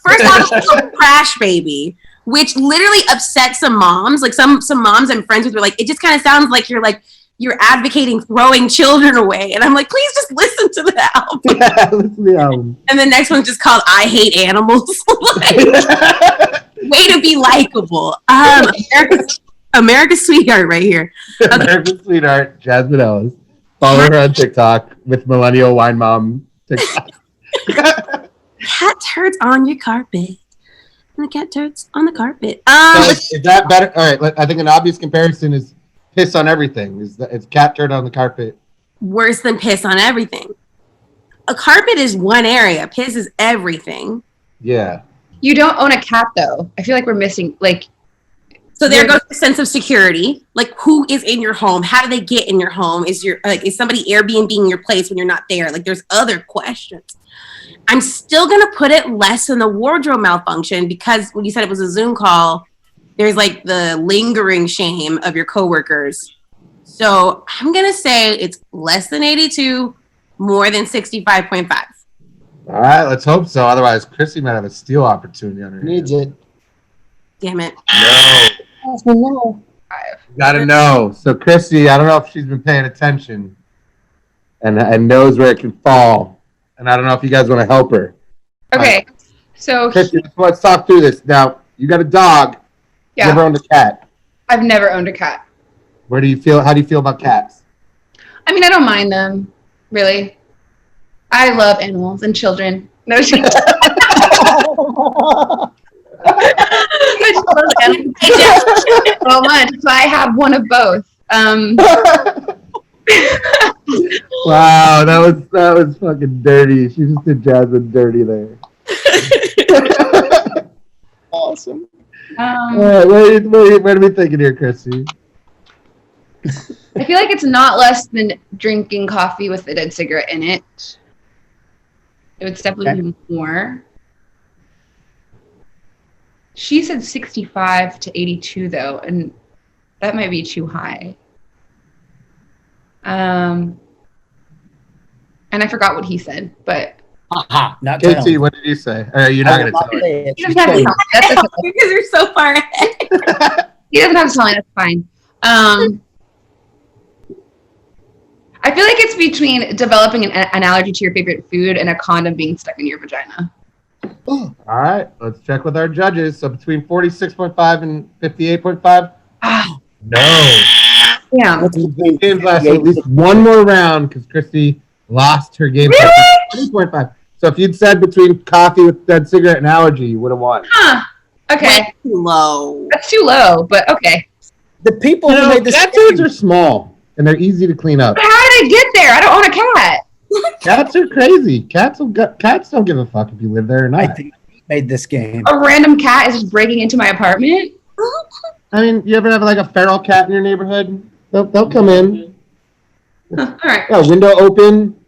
First off, it's called Crash Baby, which literally upset some moms. Like some moms I'm friends with were like, it just kind of sounds like you're advocating throwing children away. And I'm like, please just listen to the album. Yeah, listen to the album. And the next one's just called I Hate Animals. Like, way to be likable. America's sweetheart right here. Okay. America's sweetheart, Jasmine Ellis. Follow her on TikTok with Millennial Wine Mom TikTok. cat turds on your carpet. And the cat turds on the carpet. Is that better? All right, I think an obvious comparison is piss on everything. It's cat turd on the carpet. Worse than piss on everything. A carpet is one area. Piss is everything. Yeah. You don't own a cat, though. I feel like we're missing, like... So there goes the sense of security. Like, who is in your home? How do they get in your home? Is somebody Airbnb-ing your place when you're not there? Like, there's other questions. I'm still going to put it less in the wardrobe malfunction because when you said it was a Zoom call, there's like the lingering shame of your coworkers. So I'm going to say it's less than 82, more than 65.5. All right, let's hope so. Otherwise, Chrissy might have a steal opportunity on her Needs hands. it. Damn it. No. Gotta know. So Chrissy, I don't know if she's been paying attention and knows where it can fall. And I don't know if you guys want to help her. Okay, so... Chrissy, let's talk through this. Now, you got a dog. Yeah. You ever owned a cat? I've never owned a cat. How do you feel about cats? I mean, I don't mind them, really. I love animals and children. No, I just love animals so much, so I have one of both. Wow, that was fucking dirty. She just did Jasmine dirty there. Awesome. What are we thinking here, Chrissy? I feel like it's not less than drinking coffee with a dead cigarette in it. It would definitely be more. She said 65 to 82, though, and that might be too high. And I forgot what he said, but... Not Katie, what did you say? You're not going to tell her. He doesn't have to tell me. That's okay. Because you're so far ahead. He doesn't have to tell me. That's fine. I feel like it's between developing an allergy to your favorite food and a condom being stuck in your vagina. All right, let's check with our judges. So between 46.5 and 58.5? Ah, No. yeah. Games last at least one more round because Christy lost her game. Really? 3.5. So if you'd said between coffee with dead cigarette and allergy, you would have won. Huh. Okay. That's too low. That's too low, but okay. The people who made this cat turds are small and they're easy to clean up. But how did I get there? I don't own a cat. Cats are crazy. Cats don't give a fuck if you live there or not. I think he made this game. A random cat is just breaking into my apartment? I mean, you ever have like a feral cat in your neighborhood? They'll come in. All right. Yeah, window open.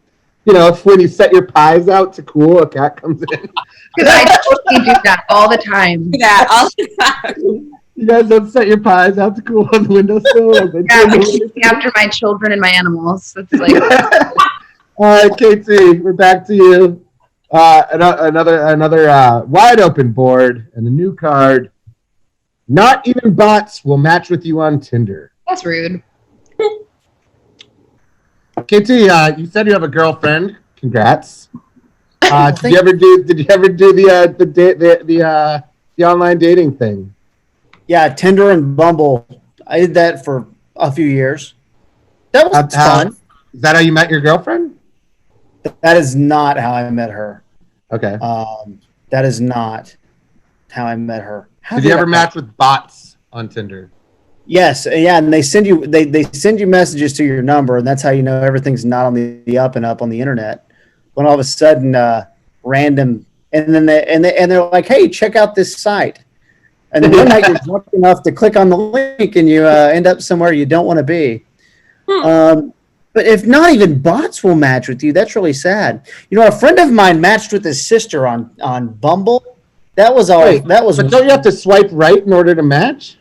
You know, if when you set your pies out to cool, a cat comes in. Because I totally do that all the time. Yeah, all the time. You guys don't set your pies out to cool on the windowsill? Yeah, I'm looking after my children and my animals. It's like... All right, Katie, we're back to you. Another wide open board and a new card. Not even bots will match with you on Tinder. That's rude. KT, you said you have a girlfriend. Congrats. Did you ever do the online dating thing? Yeah, Tinder and Bumble. I did that for a few years. That was fun. Is that how you met your girlfriend? That is not how I met her. Okay. That is not how I met her. Did you ever match with bots on Tinder? Yes, yeah, and they send you messages to your number, and that's how you know everything's not on the up and up on the internet. When all of a sudden, random, and then they're like, "Hey, check out this site," and then one night you're drunk enough to click on the link, and you end up somewhere you don't want to be. But if not even bots will match with you, that's really sad. You know, a friend of mine matched with his sister on Bumble. That was always that was. But don't you have to swipe right in order to match?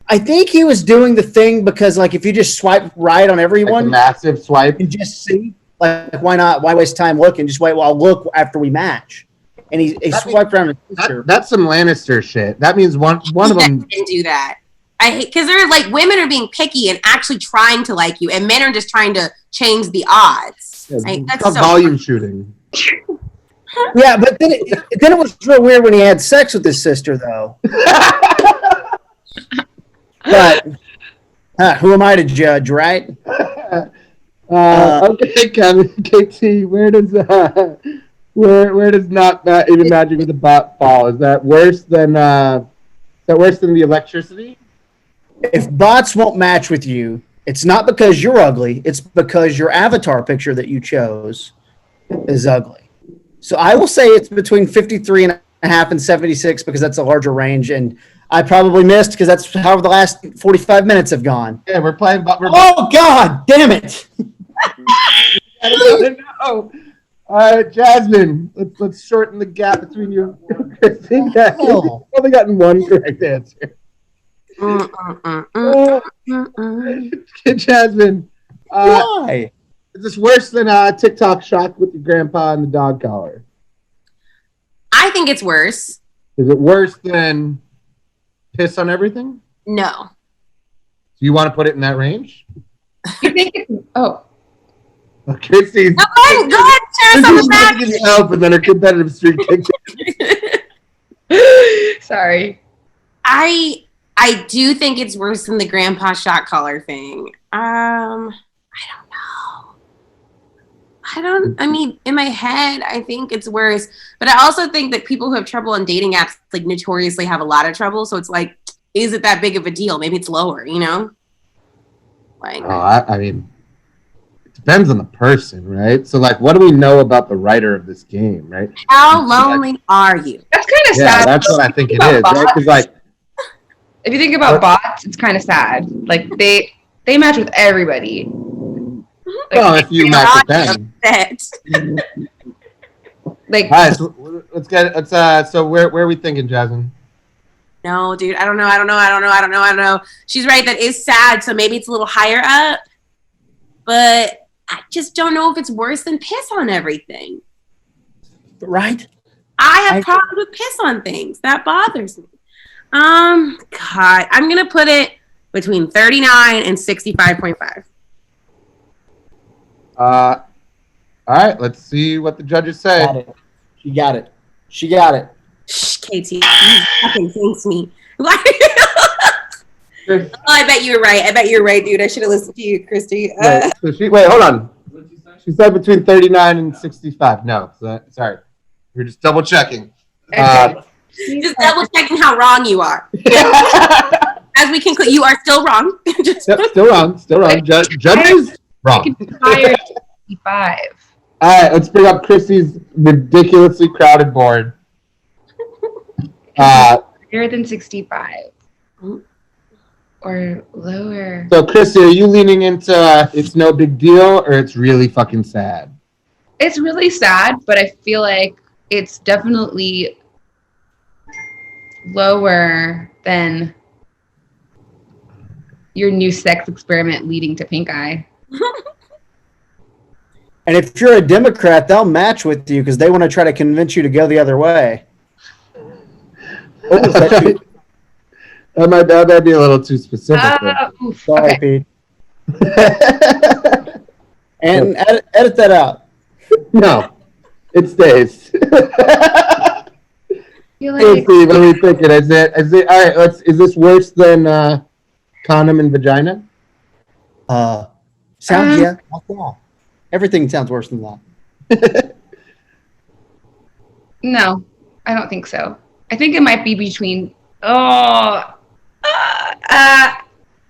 I think he was doing the thing because, like, if you just swipe right on everyone, like a massive swipe, and just see, like, why not? Why waste time looking? Just wait. Well, I'll look after we match. And he swiped around his sister. That's some Lannister shit. That means one of them didn't do that. I hate because they're like women are being picky and actually trying to like you, and men are just trying to change the odds. Yeah, that's so volume shooting. Yeah, but then it was real weird when he had sex with his sister, though. But who am I to judge, right? Okay, Kevin, KT, where does Where does not even matching with the bot fall? Is that worse than the electricity? If bots won't match with you, it's not because you're ugly. It's because your avatar picture that you chose is ugly. So I will say it's between 53 and a half and 76 because that's a larger range. And I probably missed because that's how the last 45 minutes have gone. Yeah, we're playing. Oh, God damn it. I don't know. All right, Jasmine, let's shorten the gap between you and Christy. Yeah, you've only gotten one correct answer. Jasmine, Why? is this worse than TikTok shock with your grandpa and the dog collar? I think it's worse. Is it worse than piss on everything? No. Do you want to put it in that range? You think it's, oh. Christy's. Go ahead, share us on the back. Give you help, and then her competitive streak kicks in. Sorry. I do think it's worse than the grandpa shot collar thing. I mean, in my head, I think it's worse. But I also think that people who have trouble on dating apps, like, notoriously have a lot of trouble. So it's like, is it that big of a deal? Maybe it's lower, you know? Like, I mean, it depends on the person, right? So, like, what do we know about the writer of this game, right? how lonely are you? That's kind of Yeah, sad. that's what I think it is, right? Because, like, If you think about bots, it's kind of sad. Like they match with everybody. well, if you match with them. Like, All right, so so where are we thinking, Jasmine? No, dude, I don't know. She's right. That is sad. So maybe it's a little higher up. But I just don't know if it's worse than piss on everything. Right? I have problems with piss on things. That bothers me. God, I'm going to put it between 39 and 65.5. All right, let's see what the judges say. Got it. She got it. Shh, KT, you fucking jinx me. Oh, I bet you were right. Dude. I should have listened to you, Christy. Wait, hold on. She said between 39 and 65. No, sorry. We're just double checking. okay. Just double checking how wrong you are. As we conclude, you are still wrong. Yep, still wrong. Judges, wrong. Higher 65. All right, let's bring up Christy's ridiculously crowded board. Higher than 65. Or lower. So, Christy, are you leaning into it's no big deal or it's really fucking sad? It's really sad, but I feel like it's definitely lower than your new sex experiment leading to pink eye. And if you're a Democrat, they'll match with you because they want to try to convince you to go the other way. That might be a little too specific. Sorry, okay. Pete. And edit that out. No, it stays. I feel Hey, like Steve, what are we thinking? Is it? All right, is this worse than condom and vagina? Sounds yeah. Everything sounds worse than that. no, I don't think so. I think it might be between oh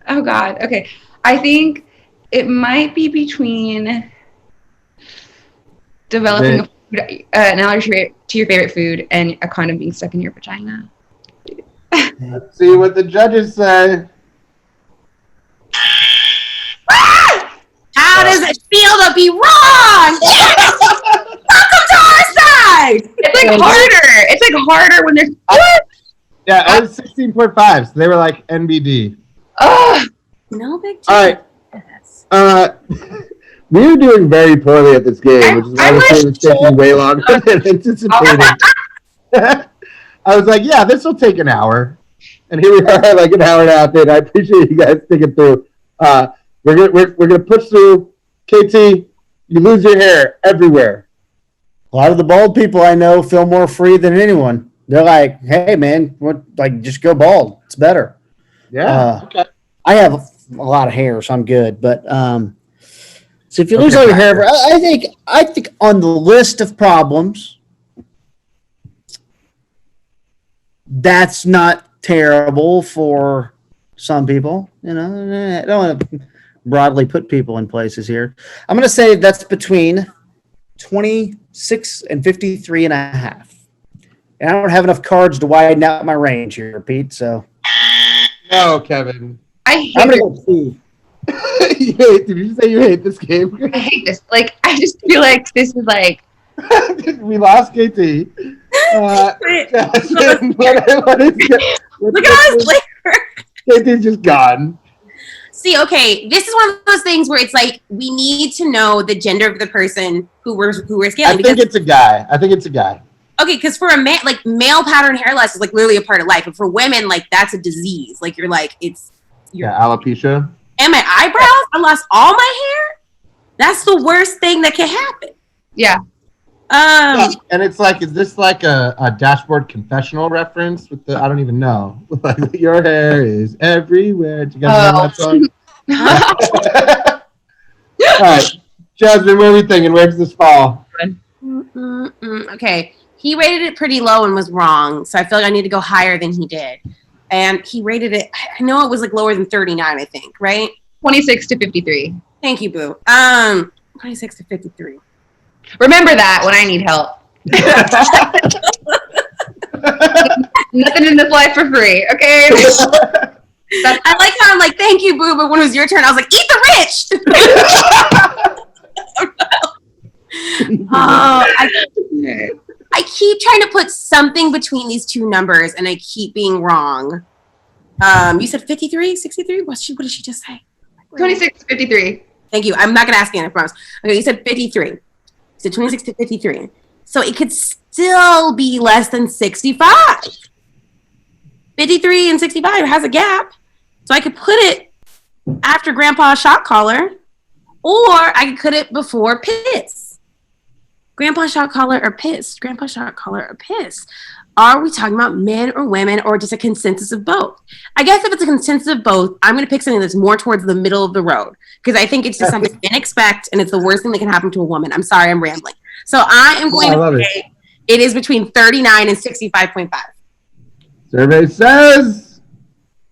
God. Okay. I think it might be between developing an allergy to your favorite food and a condom being stuck in your vagina. Let's see what the judges say. How does it feel to be wrong? Welcome to our side. It's like harder. It's like harder when there's what? Yeah, I was 16.5, so they were like NBD. Oh, No big deal. All right. We were doing very poorly at this game, which is why this game is taking way longer than anticipated. I was like, yeah, this will take an hour. And here we are, like an hour and a half in. I appreciate you guys sticking through. We're gonna push through. KT, you lose your hair everywhere. A lot of the bald people I know feel more free than anyone. They're like, hey, man, just go bald. It's better. Yeah. Okay. I have a lot of hair, so I'm good. But So if you lose all your hair, I think on the list of problems, that's not terrible for some people. You know, I don't want to broadly put people in places here. I'm going to say that's between 26 and 53 and a half. And I don't have enough cards to widen out my range here, Pete. So No, Kevin. I'm gonna go Steve. Did you say you hate this game? I hate this. Like, I just feel like this is like. We lost KT. Jasmine, what is Look at us later. KT's just gone. See, okay, this is one of those things where it's like we need to know the gender of the person who we're scaling. I think it's a guy. Okay, because for a man, like male pattern hair loss is like literally a part of life, but for women, like that's a disease. Like you're like Alopecia. And my eyebrows, I lost all my hair. That's the worst thing that can happen. Yeah. And it's like, is this like a dashboard confessional reference with the? I don't even know. Like your hair is everywhere. Do you guys know that song? All right, Jasmine, what are we thinking? Where does this fall? Okay, he rated it pretty low and was wrong, so I feel like I need to go higher than he did. And he rated it. I know it was like lower than 39. I think, right? 26 to 53. Thank you, Boo. 26 to 53. Remember that when I need help. Nothing in this life for free, okay? I like how I'm like, thank you, Boo, but when it was your turn, I was like, eat the rich! I keep trying to put something between these two numbers, and I keep being wrong. You said 53, 63? What did she just say? 26 to 53. Thank you. I'm not going to ask you, I promise. Okay, you said 53. So 26 to 53. So it could still be less than 65. 53 and 65 has a gap. So I could put it after Grandpa's shot collar, or I could put it before piss. Grandpa's shot collar or piss? Grandpa's shot collar or piss? Are we talking about men or women, or just a consensus of both? I guess if it's a consensus of both, I'm going to pick something that's more towards the middle of the road, because I think it's just something men expect, and it's the worst thing that can happen to a woman. I'm sorry, I'm rambling. So I am going to say it is between 39 and 65.5. Survey says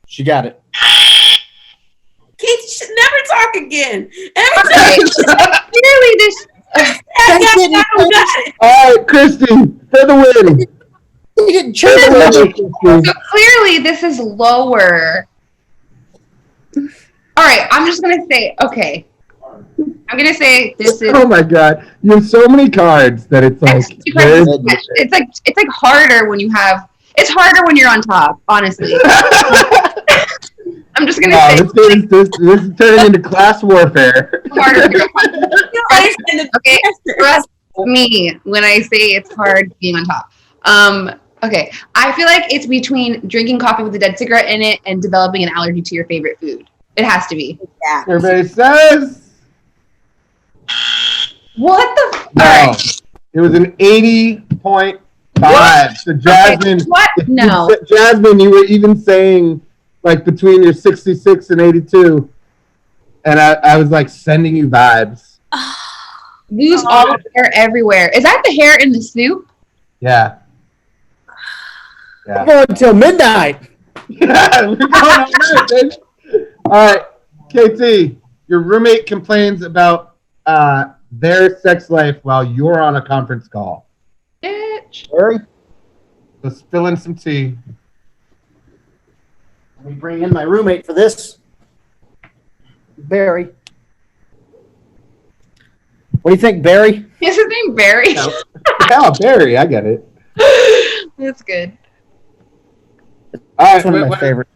she got it. Keith should never talk again. Every Okay. time. Clearly this. All right, Christy, for the win. So clearly this is lower. All right, I'm just going to say, okay. I'm going to say this is. Oh my God. You have so many cards that it's like. It's like harder when you have. It's harder when you're on top, honestly. I'm just going to say. This is turning into class warfare. Harder. Okay, trust me when I say it's hard being on top. Okay, I feel like it's between drinking coffee with a dead cigarette in it and developing an allergy to your favorite food. It has to be. Yeah. Survey says. What the? No, Right. it was an 80.5. So Jasmine, Okay, what? No. Jasmine, you were even saying like between your 66 and 82, and I was like sending you vibes. Lose all the hair everywhere. Is that the hair in the soup? Yeah. We're going until midnight. Yeah, we're going all night, baby. All right, KT, your roommate complains about their sex life while you're on a conference call. Bitch. Barry, So spill in some tea. let me bring in my roommate for this. Barry. What do you think, Barry? Is his name Barry? Yeah, Barry, I get it. That's good. All right, That's one of my favorites.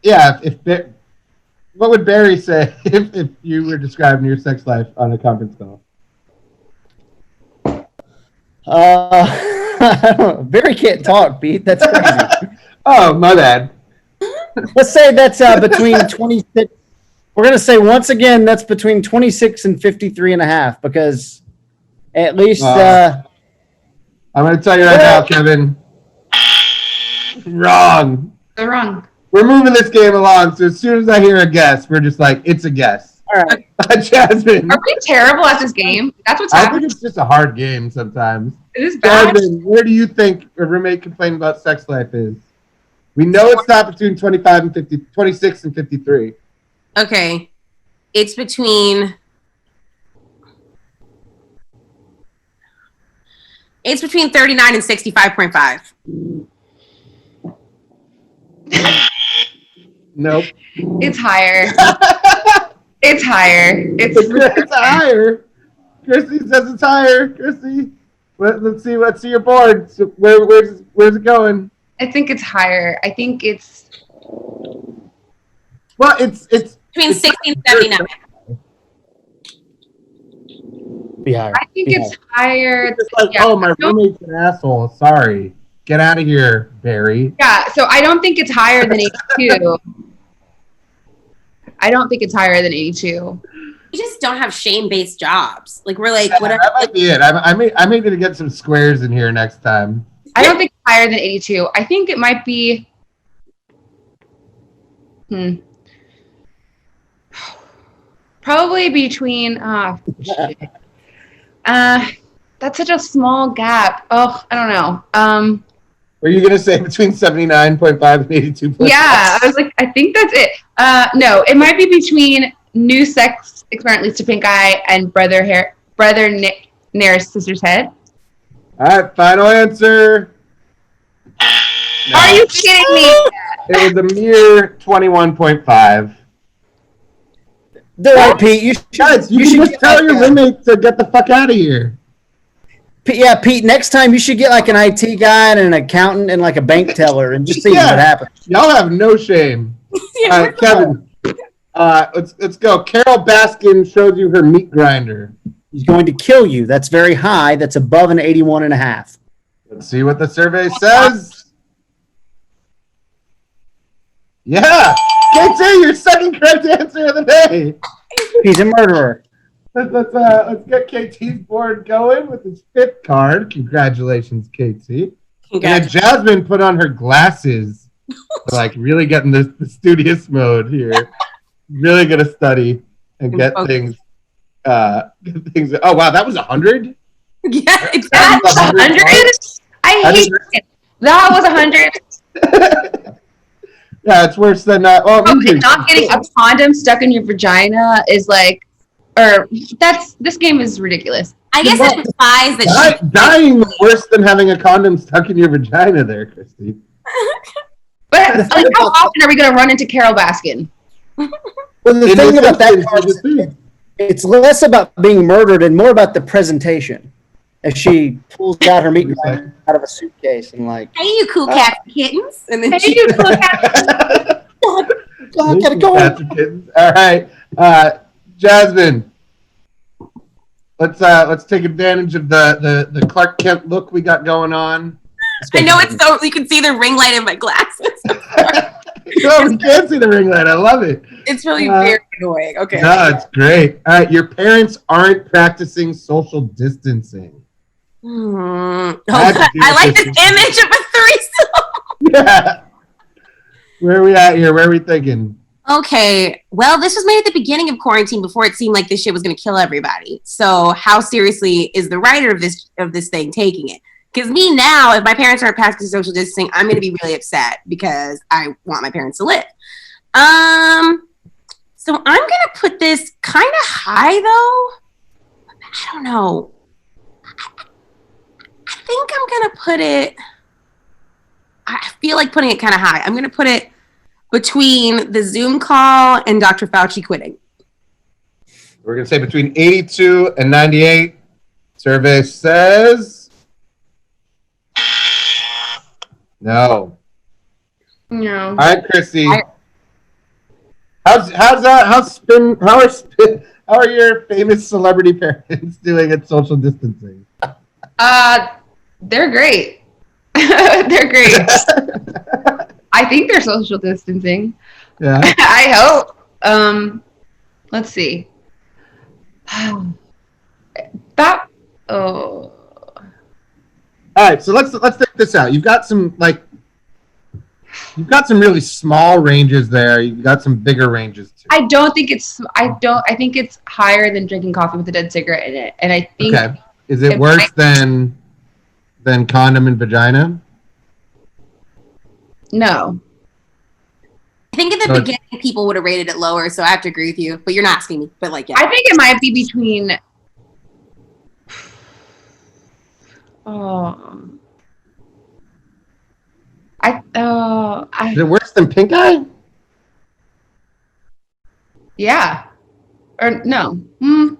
Yeah, what would Barry say if you were describing your sex life on a conference call? I don't know. Barry can't talk, Pete. That's crazy. Oh, my bad. Let's say that's between 26. We're going to say once again that's between 26 and 53 and a half, because at least I'm going to tell you right now, Kevin. Wrong. They're wrong. We're moving this game along, so as soon as I hear a guess, we're just like, it's a guess. All right. Jasmine. Are we terrible at this game? That's what's I happening. think it's just a hard game sometimes. It is bad. Jasmine, where do you think a roommate complaining about sex life is? We know it's not between 25 and 50, 26 and 53. Okay. It's between 39 and 65.5. Nope. It's higher. It's higher. It's higher. Christy says it's higher. Christy, let's see your board. So where's it going? I think it's higher. I think it's. Well, it's Between 60 and 79. Be higher. I think it's higher. It's like, Yeah. oh, my roommate's an asshole. Sorry. Get out of here, Barry. Yeah, so I don't think it's higher than 82. I don't think it's higher than 82. We just don't have shame-based jobs. Like, we're like, whatever. That might be it. I may need to get some squares in here next time. I don't think it's higher than 82. I think it might be. Probably between. That's such a small gap. Oh, I don't know. Were you gonna say between 79.5 and 82.5? Yeah, I was like, I think that's it. No, it might be between New Sex Experiment Leads to Pink Eye and Brother Nair's Sister's Head. All right, final answer. No. Are you kidding me? It was a mere 21.5. They're right, Pete. You should just tell your roommate to get the fuck out of here. Yeah, Pete, next time you should get like an IT guy and an accountant and like a bank teller and just see what happens. Y'all have no shame. All right, Kevin. Let's go. Carol Baskin showed you her meat grinder. He's going to kill you. That's very high. That's above an 81.5. Let's see what the survey says. Yeah. KT, your second correct answer of the day. He's a murderer. Let's get KT's board going with his fifth card. Congratulations, KT. And then Jasmine put on her glasses to like really get in the studious mode here. Really gonna study and get things. Oh wow, that was 100. Yeah, exactly. That's 100. I hate it. That was 100. Yeah, it's worse than Okay, not getting a condom stuck in your vagina is like, this game is ridiculous. I guess it implies that dying is worse than having a condom stuck in your vagina there, Christy. But like, how often are we going to run into Carol Baskin? Well, the thing about that card is it's less about being murdered and more about the presentation. As she pulls out her meat grinder out of a suitcase and like, hey, you cool cats and kittens. And then Hey, you cool cat. God, get it going. All right, Jasmine. Let's take advantage of the Clark Kent look we got going on. I know it's so you can see the ring light in my glasses. No, we can't see the ring light. I love it. It's really very annoying. Okay. No, it's great. All right, your parents aren't practicing social distancing. Oh, I like this image of a threesome. Yeah. Where are we at here? Where are we thinking? Okay, well, this was made at the beginning of quarantine before it seemed like this shit was going to kill everybody. So how seriously is the writer of this thing taking it? Because me now, if my parents aren't practicing social distancing, I'm going to be really upset because I want my parents to live. So I'm going to put this kind of high, though. I don't know. I think I'm going to put it... I feel like putting it kind of high. I'm going to put it between the Zoom call and Dr. Fauci quitting. We're going to say between 82 and 98. Survey says... No. No. All right, Chrissy. How are your famous celebrity parents doing at social distancing? They're great. They're great. I think they're social distancing. Yeah. I hope. Let's see. All right, so let's take this out. You've got some like You've got some really small ranges there. You've got some bigger ranges too. I think it's higher than drinking coffee with a dead cigarette in it. And I think Okay. Is it worse than condom and vagina? No. I think in the beginning people would have rated it lower, so I have to agree with you. But you're not asking me. But like, yeah. I think it might be between. Is it worse than pink eye? Yeah. Or no. Damn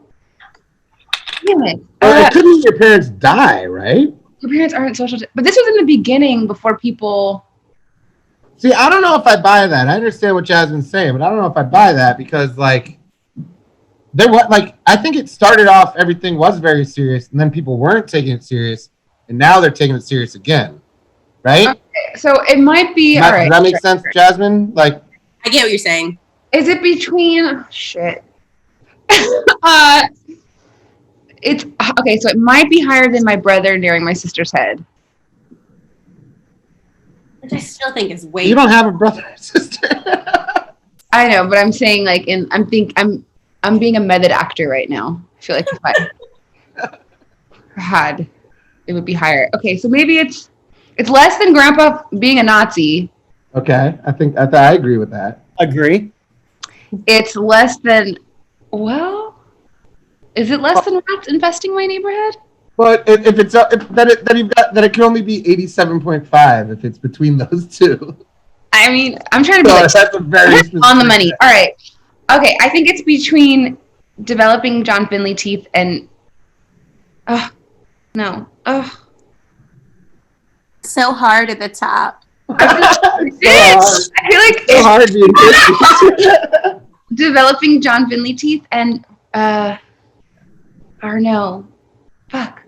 it. It couldn't mean your parents die, right? Your parents aren't social. But this was in the beginning before people. See, I don't know if I buy that. I understand what Jasmine's saying, but I don't know if I buy that because, like, I think it started off, everything was very serious, and then people weren't taking it serious, and now they're taking it serious again, right? Okay, so it might be. All right. Does that make sense, Jasmine? Like, I get what you're saying. Is it between shit? It's okay. So it might be higher than my brother nearing my sister's head. Which I still think is way. You don't have a brother or sister. I know, but I'm saying like I'm being a method actor right now. I feel like if I had, it would be higher. Okay, so maybe it's less than Grandpa being a Nazi. Okay, I agree with that. Agree. It's less than. Well, is it less than rats infesting my neighborhood? But if it's then it can only be 87.5 if it's between those two. I mean, I'm trying to be like, that's a very on the money. All right. Okay, I think it's between developing John Finley teeth and no. So hard at the top. I feel like so hard being developing John Finley teeth and or no. Fuck.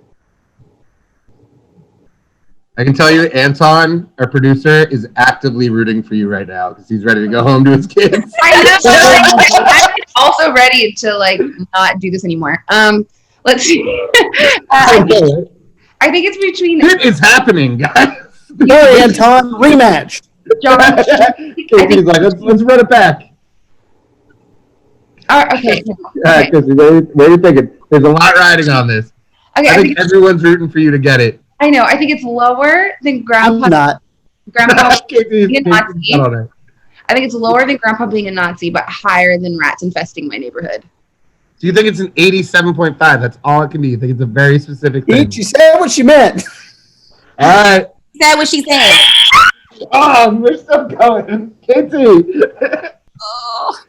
I can tell you, Anton, our producer, is actively rooting for you right now because he's ready to go home to his kids. I know. I'm also ready to like not do this anymore. Let's see. I think it's between. What is happening, guys? Sorry, Anton, rematch. John. Casey's like, let's run it back. Okay. Casey, what are you thinking? There's a lot riding on this. Okay, I think everyone's rooting for you to get it. I know. I think it's lower than Grandpa. I'm not. Grandpa being a Nazi. I I think it's lower than Grandpa being a Nazi, but higher than rats infesting my neighborhood. Do you think it's an 87.5? That's all it can be. You think it's a very specific thing? She said what she meant. All right. She said what she said. Oh, we're still going. Katie. Oh.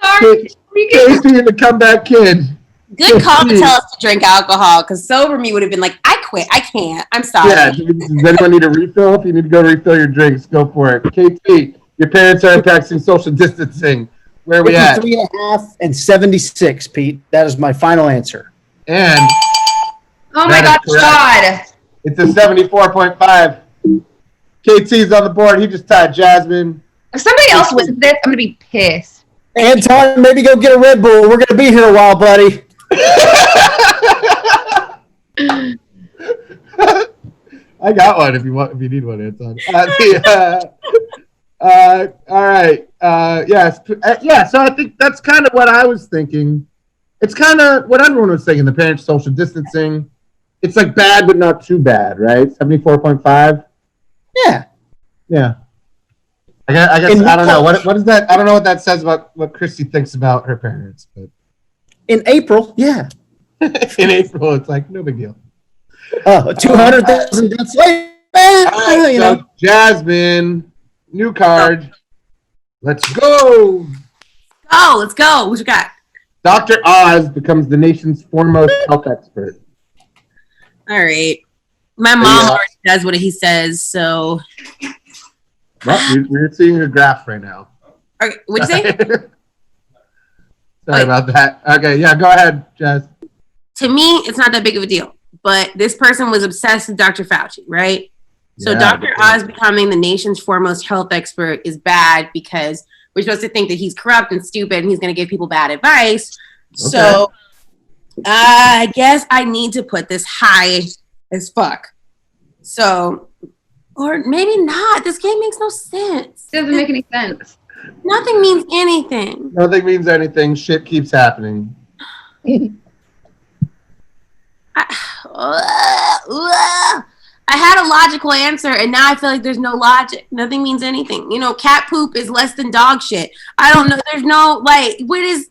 Sorry. Casey and the comeback kid. Good call to tell us to drink alcohol, because sober me would have been like, I quit. I can't. I'm sorry. Yeah. Does anyone need a refill? If you need to go refill your drinks, go for it. KT, your parents are practicing social distancing. Where are we at? 3.5 and 76, Pete. That is my final answer. And Oh my God. it's a 74.5. KT's on the board. He just tied Jasmine. If somebody else wins this, I'm gonna be pissed. Anton, maybe go get a Red Bull. We're gonna be here a while, buddy. I got one if you need one, Anton. All right. Yes. Yeah. So I think that's kind of what I was thinking. It's kind of what everyone was thinking. The parents social distancing. It's like bad, but not too bad, right? 74.5. Yeah. Yeah. I guess I don't know. What is that? I don't know what that says about what Christy thinks about her parents, but in April, yeah. In April, it's like no big deal. 200,000 deaths later. Right, so Jasmine, new card. Let's go. Oh, let's go. What you got? Dr. Oz becomes the nation's foremost health expert. All right. My mom already does what he says, so. Well, we're seeing a graph right now. Okay, what'd you say? Sorry about that. Okay, yeah, go ahead, Jazz. To me, it's not that big of a deal. But this person was obsessed with Dr. Fauci, right? So Yeah, Dr. Oz becoming the nation's foremost health expert is bad because we're supposed to think that he's corrupt and stupid and he's going to give people bad advice. Okay. So I guess I need to put this high as fuck. So Or maybe not. This game makes no sense. It doesn't make any sense. Nothing means anything. Nothing means anything. Shit keeps happening. I had a logical answer, and now I feel like there's no logic. Nothing means anything. You know, cat poop is less than dog shit. I don't know. There's no, like, what is,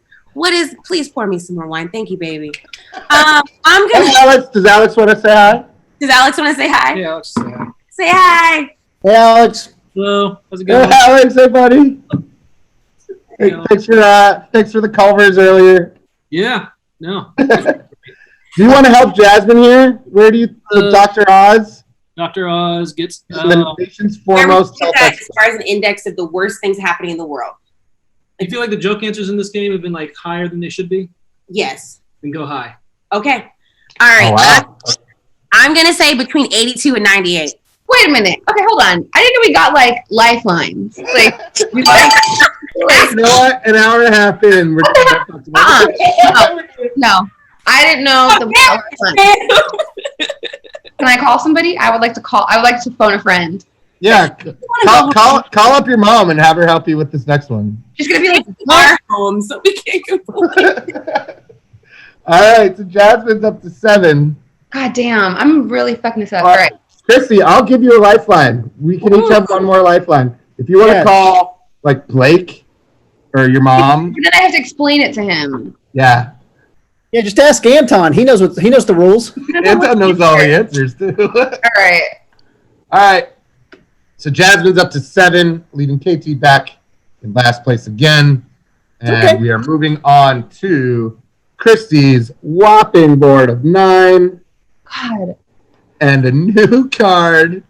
please pour me some more wine. Thank you, baby. I'm going to. Does Alex want to say hi? Does Alex want to say hi? Yeah, Alex, say hi. Say hi. Hey, Alex. Hello, how's it Hey, going? Alex, hey, buddy. Hey, thanks for the Culvers earlier. Yeah, no. Do you want to help Jasmine here? Where do you, Dr. Oz? Dr. Oz gets. The nation's Where would foremost you health put that expert. as far as an index of the worst things happening in the world? I feel like the joke answers in this game have been like higher than they should be. Yes. Then go high. Okay. All right. Oh, wow. I'm going to say between 82 and 98. Wait a minute. Okay, hold on. I didn't know we got like lifelines. Like, You know what? An hour and a half in. We're no, I didn't know the lifeline. Can I call somebody? I would like to phone a friend. Yeah. Call up your mom and have her help you with this next one. She's gonna be like, Our home, so we can't complain. All right, so Jasmine's up to 7. God damn, I'm really fucking this up. All All right. Christy, I'll give you a lifeline. We can each have one more lifeline. If you want to call like Blake or your mom. Then I have to explain it to him. Yeah. Yeah, just ask Anton. He knows the rules. Anton knows all the answers too. All right. All right. So Jasmine's up to 7, leaving KT back in last place again. And we are moving on to Christy's whopping board of 9. God. And a new card.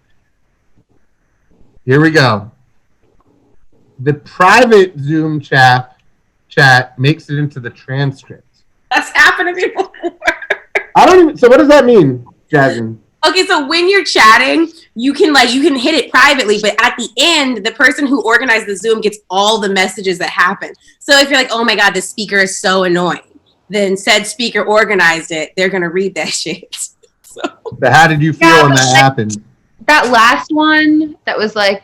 Here we go. The private Zoom chat makes it into the transcript. That's happened to me before. So what does that mean, Jasmine? Okay, so when you're chatting, you can hit it privately, but at the end, the person who organized the Zoom gets all the messages that happen. So if you're like, oh my God, the speaker is so annoying, then said speaker organized it, they're going to read that shit. So. But how did you feel when that happened? That last one, that was like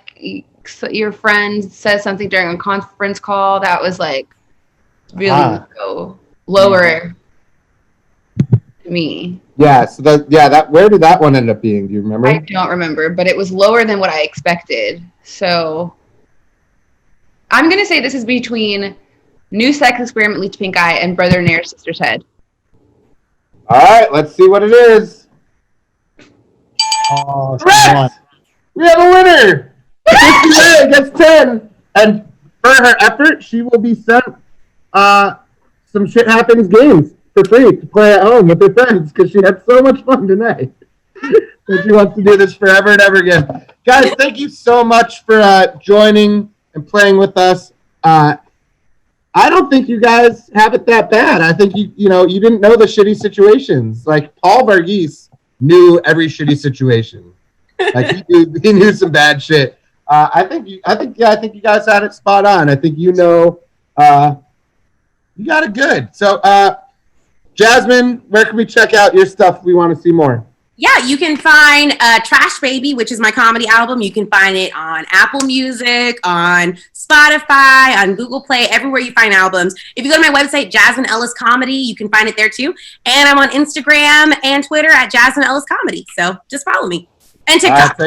your friend says something during a conference call, that was like really lower to me. Yeah, so that where did that one end up being? Do you remember? I don't remember, but it was lower than what I expected. So I'm gonna say this is between New Sex Experiment Leads Pink Eye and Brother Nair's Sister's Head. All right, let's see what it is. Oh, Correct! We have a winner! Christy Ray gets 10, and for her effort, she will be sent some Shit Happens games for free to play at home with her friends because she had so much fun tonight that she wants to do this forever and ever again. Guys, thank you so much for joining and playing with us. I don't think you guys have it that bad. I think you didn't know the shitty situations. Like Paul Varghese knew every shitty situation. Like he knew some bad shit. I think you guys had it spot on. I think you got it good. So Jasmine, where can we check out your stuff if we want to see more? Yeah, you can find Trash Baby, which is my comedy album. You can find it on Apple Music, on Spotify, on Google Play, everywhere you find albums. If you go to my website, Jasmine Ellis Comedy, you can find it there too. And I'm on Instagram and Twitter at Jasmine Ellis Comedy. So just follow me. And TikTok.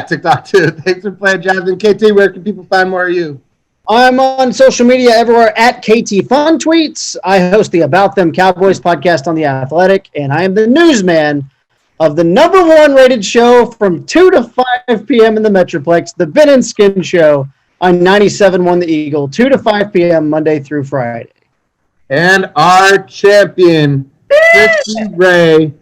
TikTok too. Thanks for playing, Jasmine. KT, where can people find more of you? I'm on social media everywhere at KT Fun Tweets. I host the About Them Cowboys podcast on The Athletic, and I am the newsman of the #1 rated show from 2 to 5 p.m. in the Metroplex, the Vin and Skin Show on 97.1 The Eagle, 2 to 5 p.m. Monday through Friday. And our champion, Christy Ray.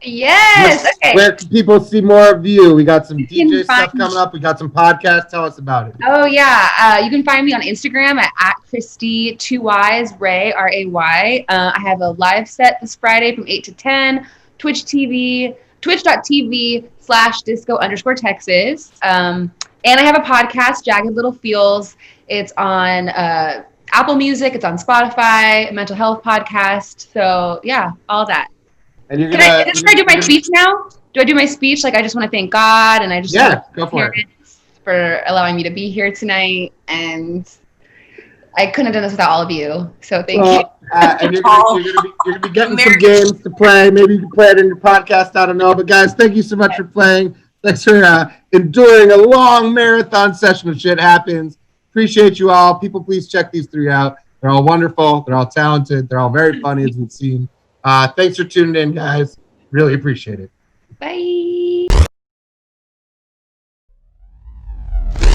Yes. Okay. Where can people see more of you? We got some DJ stuff coming up. We got some podcasts. Tell us about it. Oh yeah, you can find me on Instagram at Christy 2 Ys Ray RAY. I have a live set this Friday from 8 to 10. Twitch.tv/disco_Texas. And I have a podcast, Jagged Little Feels. It's on Apple Music. It's on Spotify. Mental health podcast. So yeah, all that. And you're Can I do my speech now? do I do my speech? Like, I just want to thank God, and I just Go for it. For allowing me to be here tonight, and I couldn't have done this without all of you. So thank you. And you're gonna be getting some games to play. Maybe you can play it in your podcast. I don't know, but guys, thank you so much for playing. Thanks for enduring a long marathon session of Shit Happens. Appreciate you all. People, please check these three out. They're all wonderful. They're all talented. They're all very funny, as we've seen. Thanks for tuning in, guys. Really appreciate it. Bye.